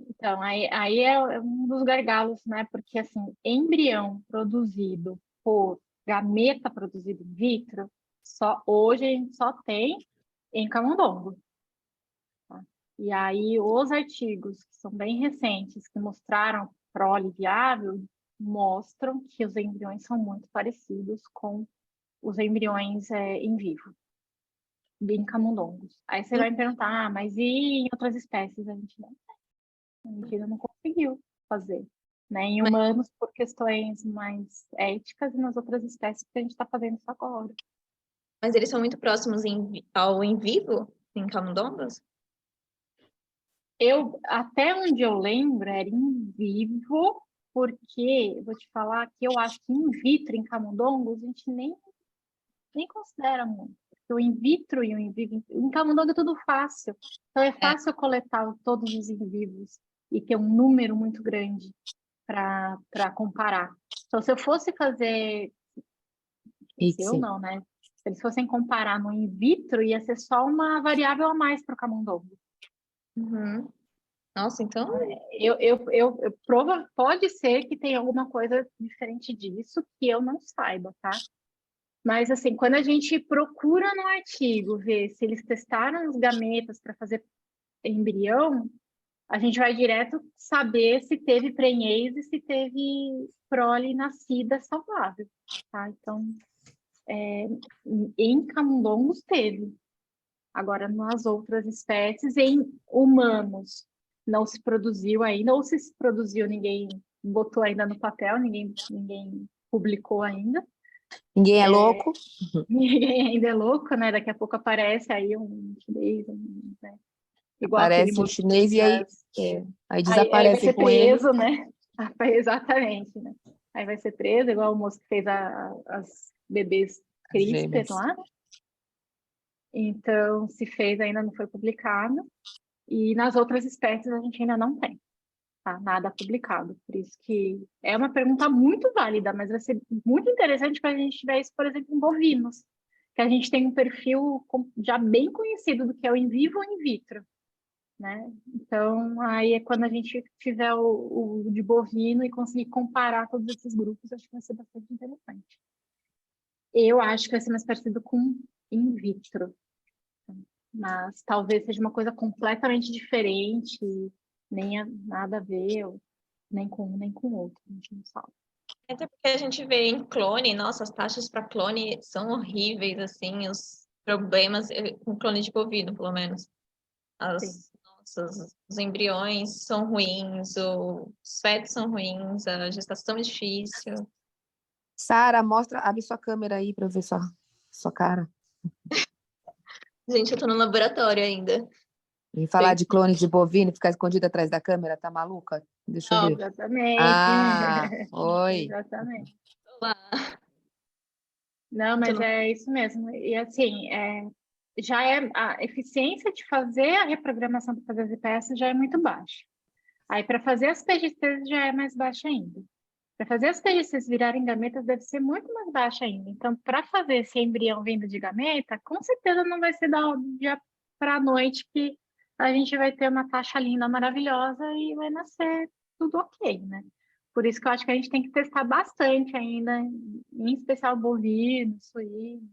Então, aí é um dos gargalos, né? Porque, assim, embrião produzido por gameta produzido in vitro, hoje a gente só tem em camundongo. Tá? E aí, os artigos que são bem recentes, que mostraram prole viável, mostram que os embriões são muito parecidos com os embriões in vivo, em camundongos. Aí você vai me perguntar, mas e em outras espécies? A gente ainda não conseguiu fazer. Né, em humanos por questões mais éticas e nas outras espécies que a gente está fazendo isso agora. Mas eles são muito próximos ao in vivo, em camundongos? Até onde eu lembro, era in vivo, porque, vou te falar que eu acho que in vitro, em camundongos, a gente nem considera muito. Porque o in vitro e o in vivo, em camundongo é tudo fácil. Então, é fácil coletar todos os in vivos e ter um número muito grande para comparar. Então, se eu fosse fazer... Se eu não, né? Se eles fossem comparar no in vitro, ia ser só uma variável a mais para o camundongo. Uhum. Nossa, então... Pode ser que tenha alguma coisa diferente disso que eu não saiba, tá? Mas, assim, quando a gente procura no artigo ver se eles testaram os gametas para fazer embrião, a gente vai direto saber se teve prenhês e se teve prole nascida saudável, tá? Então, em camundongos teve. Agora, nas outras espécies, em humanos, não se produziu ainda, ou se produziu, ninguém botou ainda no papel, ninguém publicou ainda. Ninguém é louco? Ninguém ainda é louco, né? Daqui a pouco aparece aí um chinês, né? Igual aquele Aparece um moço chinês e aí, aí aí vai desaparece ser com ele. preso, né? Exatamente, né? Aí vai ser preso, igual o moço que fez as bebês CRISPR Gêmeas. lá. Então, se fez, ainda não foi publicado. E nas outras espécies a gente ainda não tem, tá? Nada publicado. Por isso que é uma pergunta muito válida, mas vai ser muito interessante para a gente ver isso, por exemplo, em bovinos, que a gente tem um perfil já bem conhecido do que é o in vivo ou in vitro, né? Então, aí é quando a gente tiver o de bovino e conseguir comparar todos esses grupos, acho que vai ser bastante interessante. Eu acho que vai ser mais parecido com in vitro, mas talvez seja uma coisa completamente diferente, nada a ver, nem com um nem com o outro, a gente não sabe. Até porque a gente vê em clone, nossa, as taxas para clone são horríveis, assim, os problemas com clone de bovino, pelo menos. Os embriões são ruins, os fetos são ruins, a gestação é difícil. Sara, abre sua câmera aí para eu ver sua cara. Gente, eu tô no laboratório ainda. E falar de clone de bovino e ficar escondida atrás da câmera, tá maluca? Deixa eu ver. Exatamente. Oi. Exatamente. Olá. Não, mas é isso mesmo. E assim, já é a eficiência de fazer a reprogramação para fazer as IPS já é muito baixa. Aí, para fazer as PGCs já é mais baixa ainda. Para fazer as PGCs virarem gametas deve ser muito mais baixa ainda. Então, para fazer esse embrião vindo de gameta, com certeza não vai ser da dia para a noite que a gente vai ter uma taxa linda, maravilhosa e vai nascer tudo ok, né? Por isso que eu acho que a gente tem que testar bastante ainda, em especial bovino, suíno,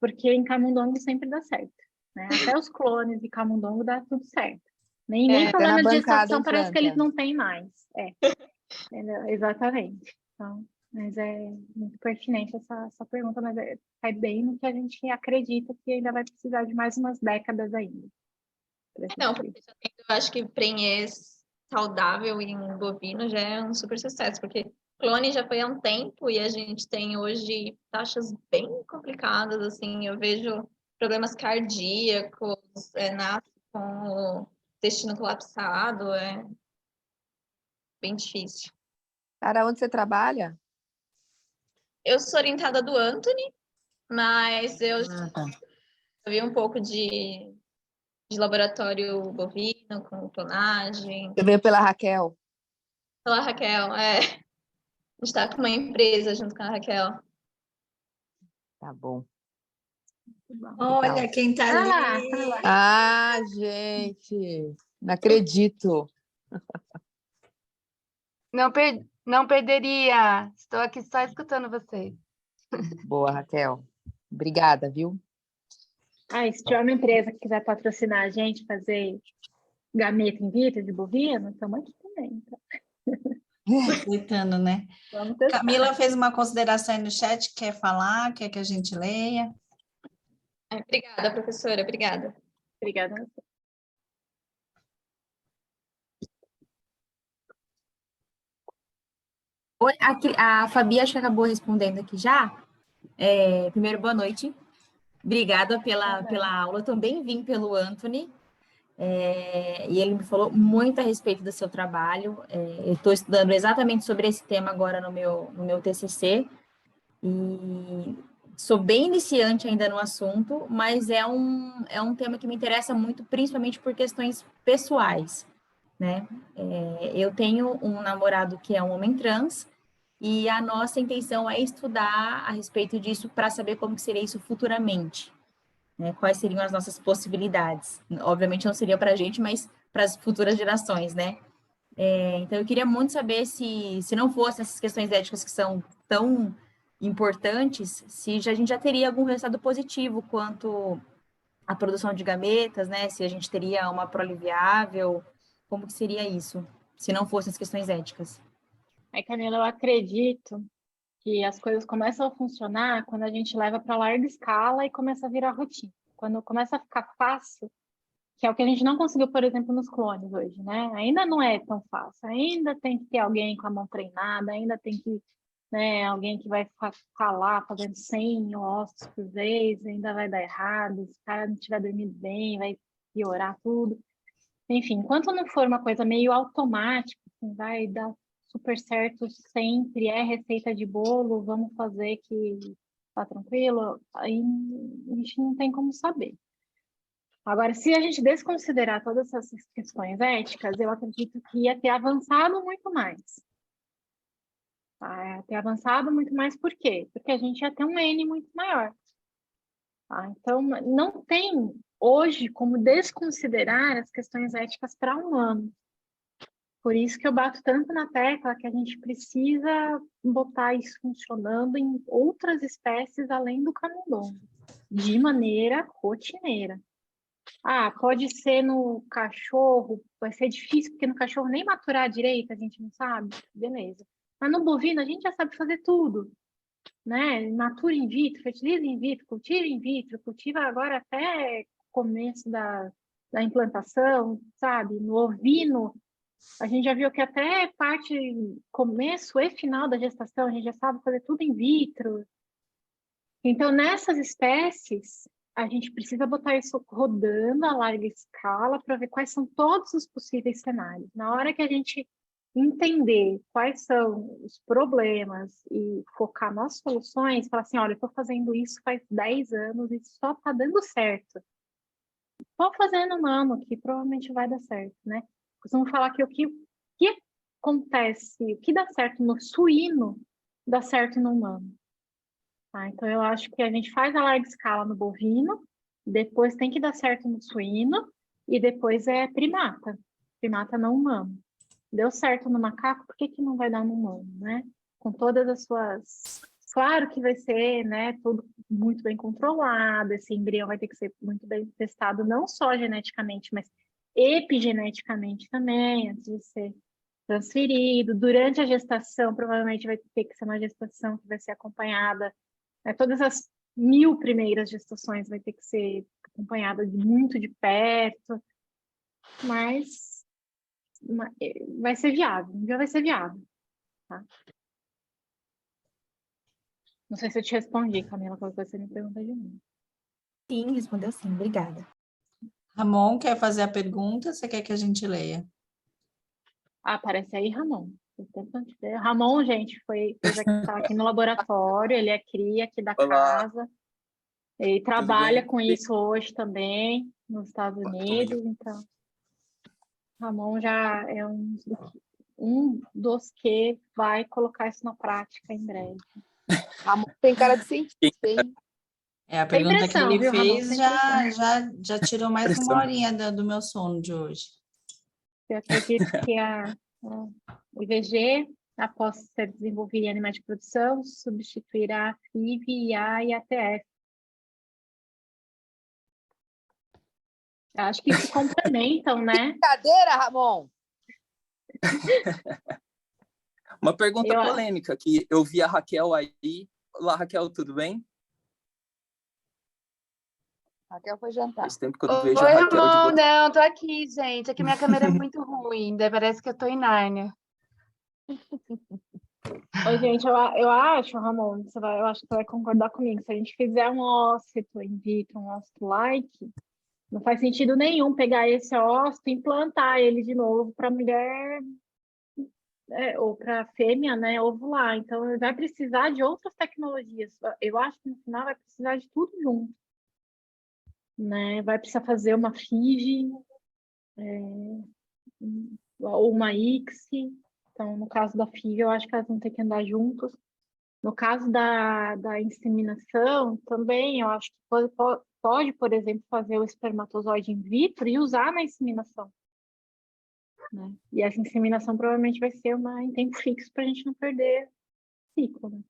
porque em camundongo sempre dá certo, né? Até os clones de camundongo dá tudo certo. Nem Fica na problema de bancada, gestação hein, parece que eles planta? não têm mais. Entendeu? Exatamente. Então, mas é muito pertinente essa pergunta, mas cai bem no que a gente acredita que ainda vai precisar de mais umas décadas ainda. Não, porque eu acho que prenhez saudável em bovino já é um super sucesso, porque clone já foi há um tempo e a gente tem hoje taxas bem complicadas, assim, eu vejo problemas cardíacos, nasce com o intestino colapsado, é bem difícil. Sara, onde você trabalha? Eu sou orientada do Anthony, mas eu Tá. vi um pouco de laboratório bovino, com clonagem. Você veio pela Raquel? Olá, Raquel. A gente está com uma empresa junto com a Raquel. Tá bom. Olha quem tá ali. Ah, gente, não acredito. Não perderia. Estou aqui só escutando vocês. Boa, Raquel. Obrigada, viu? Se tiver uma empresa que quiser patrocinar a gente, fazer gameta in vitro de bovino, estamos aqui também. Então. Aceitando, né? Vamos testar. Camila fez uma consideração aí no chat, quer falar, quer que a gente leia? Obrigada, professora, obrigada. Obrigada a você. Oi, a Fabi acho que acabou respondendo aqui já. Primeiro, boa noite. Obrigada pela aula. Também vim pelo Anthony. E ele me falou muito a respeito do seu trabalho. Eu estou estudando exatamente sobre esse tema agora no meu TCC. E sou bem iniciante ainda no assunto, mas é um tema que me interessa muito, principalmente por questões pessoais, né? Eu tenho um namorado que é um homem trans, e a nossa intenção é estudar a respeito disso para saber como que seria isso futuramente, né? Quais seriam as nossas possibilidades. Obviamente não seria para a gente, mas para as futuras gerações, né? Então, eu queria muito saber se não fossem essas questões éticas que são tão importantes, se a gente já teria algum resultado positivo quanto à produção de gametas, né? Se a gente teria uma prole viável, como que seria isso, se não fossem as questões éticas? Camila, eu acredito que as coisas começam a funcionar quando a gente leva para larga escala e começa a virar rotina. Quando começa a ficar fácil, que é o que a gente não conseguiu, por exemplo, nos clones hoje, né? Ainda não é tão fácil, ainda tem que ter alguém com a mão treinada, ainda tem que, né, alguém que vai ficar lá fazendo 100 ossos por vez, ainda vai dar errado, se o cara não estiver dormindo bem, vai piorar tudo. Enfim, enquanto não for uma coisa meio automática, assim, vai dar super certo sempre, é receita de bolo, vamos fazer que tá tranquilo, aí a gente não tem como saber. Agora, se a gente desconsiderar todas essas questões éticas, eu acredito que ia ter avançado muito mais. Tá? Ia ter avançado muito mais por quê? Porque a gente ia ter um N muito maior. Tá? Então, não tem hoje como desconsiderar as questões éticas para humano. Por isso que eu bato tanto na tecla que a gente precisa botar isso funcionando em outras espécies além do camundongo, de maneira rotineira. Ah, pode ser no cachorro, vai ser difícil, porque no cachorro nem maturar direito, a gente não sabe, beleza. Mas no bovino a gente já sabe fazer tudo, né? Natura in vitro, fertiliza in vitro, cultiva agora até começo da implantação, sabe? No ovino, a gente já viu que até parte, começo e final da gestação, a gente já sabe fazer tudo in vitro. Então, nessas espécies, a gente precisa botar isso rodando a larga escala para ver quais são todos os possíveis cenários. Na hora que a gente entender quais são os problemas e focar nas soluções, falar assim, olha, eu estou fazendo isso faz 10 anos e só está dando certo. Estou fazendo humano, que provavelmente vai dar certo, né? Costumo falar que o que acontece, o que dá certo no suíno, dá certo no humano. Tá? Então, eu acho que a gente faz a larga escala no bovino, depois tem que dar certo no suíno, e depois é primata não humano. Deu certo no macaco, por que que não vai dar no humano, né? Com todas as suas... Claro que vai ser, né, tudo muito bem controlado, esse embrião vai ter que ser muito bem testado, não só geneticamente, mas epigeneticamente também, antes de ser transferido. Durante a gestação, provavelmente vai ter que ser uma gestação que vai ser acompanhada, né, todas as 1000 primeiras gestações vai ter que ser acompanhada muito de perto, mas vai ser viável, um dia vai ser viável, tá? Não sei se eu te respondi, Camila, qualquer coisa você me pergunta de novo. Sim, respondeu sim, obrigada. Ramon quer fazer a pergunta, você quer que a gente leia? Ah, aparece aí Ramon. Ramon, gente, tá aqui no laboratório, ele é cria aqui da Olá, casa, ele tudo trabalha bem? com isso hoje também, nos Estados Bacana. Unidos, então Ramon já é um dos que vai colocar isso na prática em breve. Ramon tem cara de cientista, hein? A Sem pergunta que pressão, ele viu, Ramon? fez Sem já tirou mais de uma Pressão. horinha do meu sono de hoje. Eu acredito que o IVG, após ser desenvolvido em animais de produção, substituirá a FIV, IA e ATF. Eu acho que se complementam, né? Brincadeira, Ramon! Uma pergunta Eu- polêmica que eu vi a Raquel aí. Olá, Raquel, tudo bem? Raquel foi jantar. Faz tempo que eu não vejo Oi, a Raquel de Ramon. boa. Não, tô aqui, gente. Aqui minha câmera é muito ruim, daí parece que eu tô em Nárnia. Ô, gente, eu acho, Ramon, eu acho que você vai concordar comigo. Se a gente fizer um ócito in vitro, um ócito like, não faz sentido nenhum pegar esse ócito e implantar ele de novo para mulher ou para fêmea, né, ovular. Então, vai precisar de outras tecnologias. Eu acho que no final vai precisar de tudo junto, né? Vai precisar fazer uma FIV, ou uma ICSI. Então, no caso da FIV, eu acho que elas vão ter que andar juntos. No caso da inseminação, também eu acho que pode, por exemplo, fazer o espermatozoide in vitro e usar na inseminação, né? E essa inseminação provavelmente vai ser em tempo fixo para a gente não perder ciclo, né?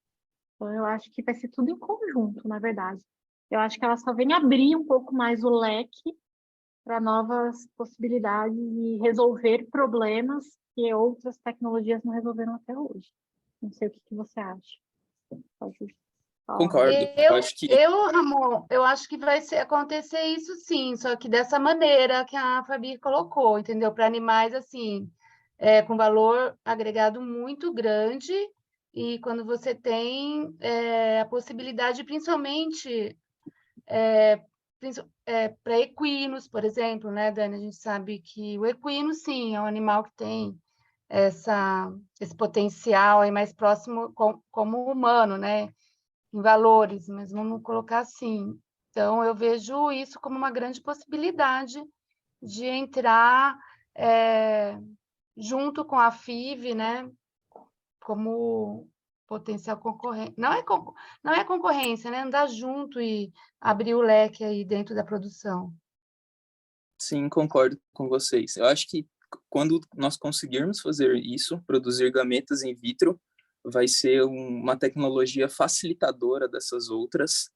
Então, eu acho que vai ser tudo em conjunto, na verdade. Eu acho que ela só vem abrir um pouco mais o leque para novas possibilidades e resolver problemas que outras tecnologias não resolveram até hoje. Não sei o que você acha. Pode falar. Concordo. Eu acho que Ramon, eu acho que vai acontecer isso sim, só que dessa maneira que a Fabi colocou, entendeu? Para animais assim, com valor agregado muito grande, e quando você tem a possibilidade, principalmente para equinos, por exemplo, né, Dani? A gente sabe que o equino, sim, é um animal que tem esse potencial aí mais próximo como o humano, né? Em valores, mas vamos colocar assim. Então, eu vejo isso como uma grande possibilidade de entrar junto com a FIV, né? Como potencial concorrente. Não é concorrência, né? Andar junto e abrir o leque aí dentro da produção. sim, concordo com vocês. Eu acho que quando nós conseguirmos fazer isso, produzir gametas in vitro, vai ser uma tecnologia facilitadora dessas outras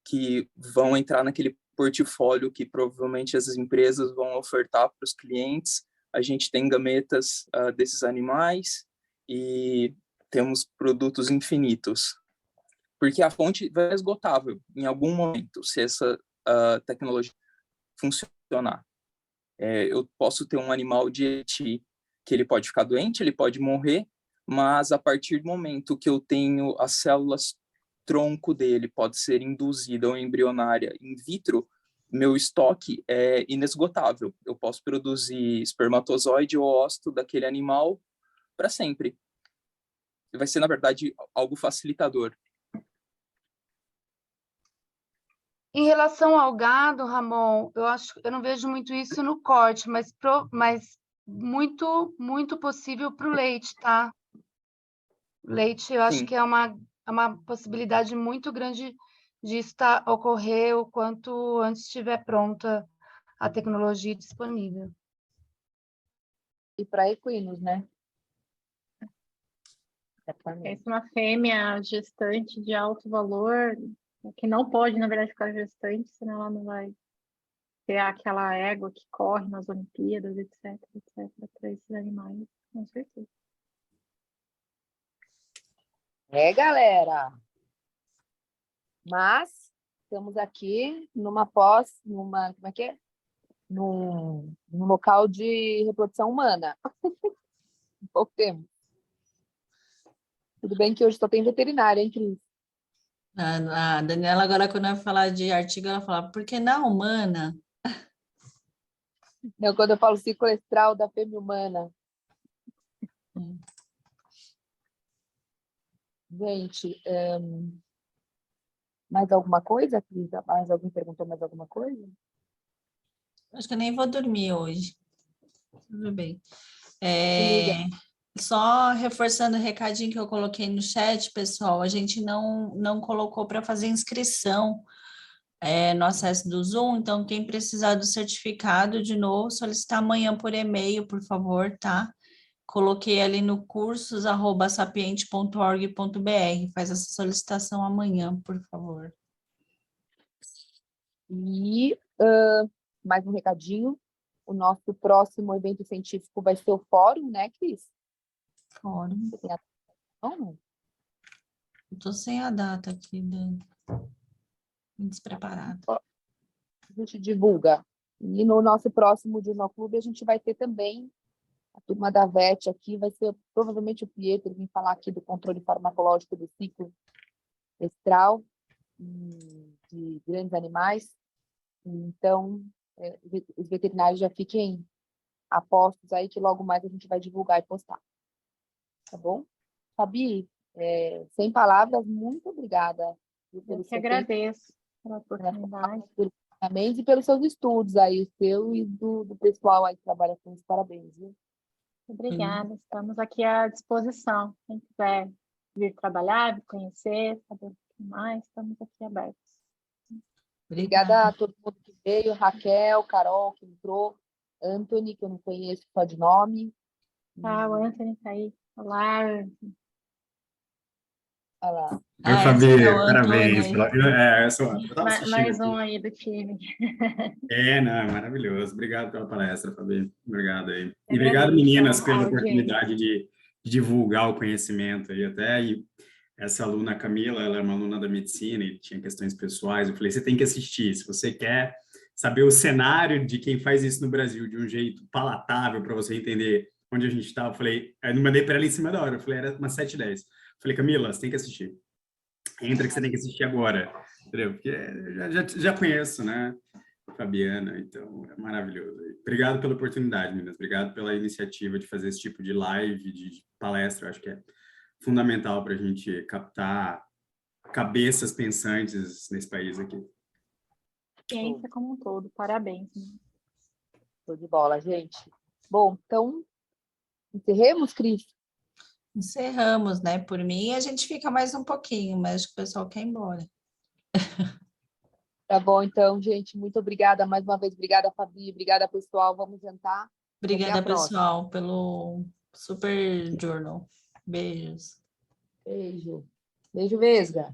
que vão entrar naquele portfólio que provavelmente as empresas vão ofertar para os clientes. A gente tem gametas desses animais e temos produtos infinitos. Porque a fonte vai ser esgotável em algum momento, se essa tecnologia funcionar. Eu posso ter um animal de ET que ele pode ficar doente, ele pode morrer, mas a partir do momento que eu tenho as células tronco dele pode ser induzida ou embrionária in vitro, meu estoque é inesgotável. Eu posso produzir espermatozoide ou óvulo daquele animal para sempre. Vai ser, na verdade, algo facilitador. Em relação ao gado, Ramon, eu não vejo muito isso no corte, mas muito, muito possível para o leite, tá? Leite, eu acho Sim. que é uma possibilidade muito grande de ocorrer o quanto antes estiver pronta a tecnologia disponível. E para equinos, né? Pensa uma fêmea gestante de alto valor, que não pode, na verdade, ficar gestante, senão ela não vai ter aquela égua que corre nas Olimpíadas, etc, para esses animais, com certeza. Galera. Mas estamos aqui como é que é? Num local de reprodução humana. Pouco tempo. Tudo bem que hoje só tem veterinária, hein, Cris? A Daniela, agora, quando vai falar de artigo, ela fala, porque na humana... Não, quando eu falo ciclo estral da fêmea humana. Gente, mais alguma coisa, Cris? Alguém perguntou mais alguma coisa? Acho que eu nem vou dormir hoje. Tudo bem. Só reforçando o recadinho que eu coloquei no chat, pessoal, a gente não colocou para fazer inscrição no acesso do Zoom, então quem precisar do certificado, de novo, solicitar amanhã por e-mail, por favor, tá? Coloquei ali no cursos@sapiente.org.br, faz essa solicitação amanhã, por favor. E mais um recadinho, o nosso próximo evento científico vai ser o fórum, né, Cris? Fórum. Você tem não? Estou sem a data aqui, Dani. Despreparada. A gente divulga. E no nosso próximo Journal Clube a gente vai ter também a turma da VET aqui, vai ser provavelmente o Pietro vir falar aqui do controle farmacológico do ciclo estral de grandes animais. Então, os veterinários já fiquem apostos aí que logo mais a gente vai divulgar e postar. Tá bom? Fabi, sem palavras, muito obrigada. Eu que agradeço pela oportunidade. E pelos seus estudos aí, o seu e do pessoal aí que trabalha com isso. Parabéns, viu? Obrigada, estamos aqui à disposição. Quem quiser vir trabalhar, vir conhecer, saber um pouquinho mais, estamos aqui abertos. Obrigada a todo mundo que veio, Raquel, Carol, que entrou, Anthony, que eu não conheço só de nome. Ah, o Anthony está aí. Olá, Anthony. Olha lá. Oi, esse Fabi, é o parabéns. Antônio Eu tava assistindo Mais aqui. um aí do time. Não, é maravilhoso. Obrigado pela palestra, Fabi. Obrigado aí. E obrigado, Agradeço meninas, a pela audiência. oportunidade de divulgar o conhecimento aí até. E essa aluna Camila, ela é uma aluna da medicina e tinha questões pessoais. Eu falei, você tem que assistir. Se você quer saber o cenário de quem faz isso no Brasil de um jeito palatável para você entender onde a gente está, eu falei, aí eu mandei para ela em cima da hora. Eu falei, era umas 7h10. Falei, Camila, você tem que assistir. Entra que você tem que assistir agora, entendeu? Porque eu já conheço, né, a Fabiana, então é maravilhoso. Obrigado pela oportunidade, meninas, obrigado pela iniciativa de fazer esse tipo de live, de palestra, eu acho que é fundamental para a gente captar cabeças pensantes nesse país aqui. Ciência como um todo, parabéns. Show de bola, gente. Bom, então, encerremos, Cris? Encerramos, né? Por mim, a gente fica mais um pouquinho, mas acho que o pessoal quer ir embora. Tá bom, então, gente, muito obrigada mais uma vez. Obrigada, Fabi. Obrigada, pessoal. Vamos jantar. Obrigada, Até a próxima. pessoal, pelo Super Journal. Beijos. Beijo. Beijo, Vesga.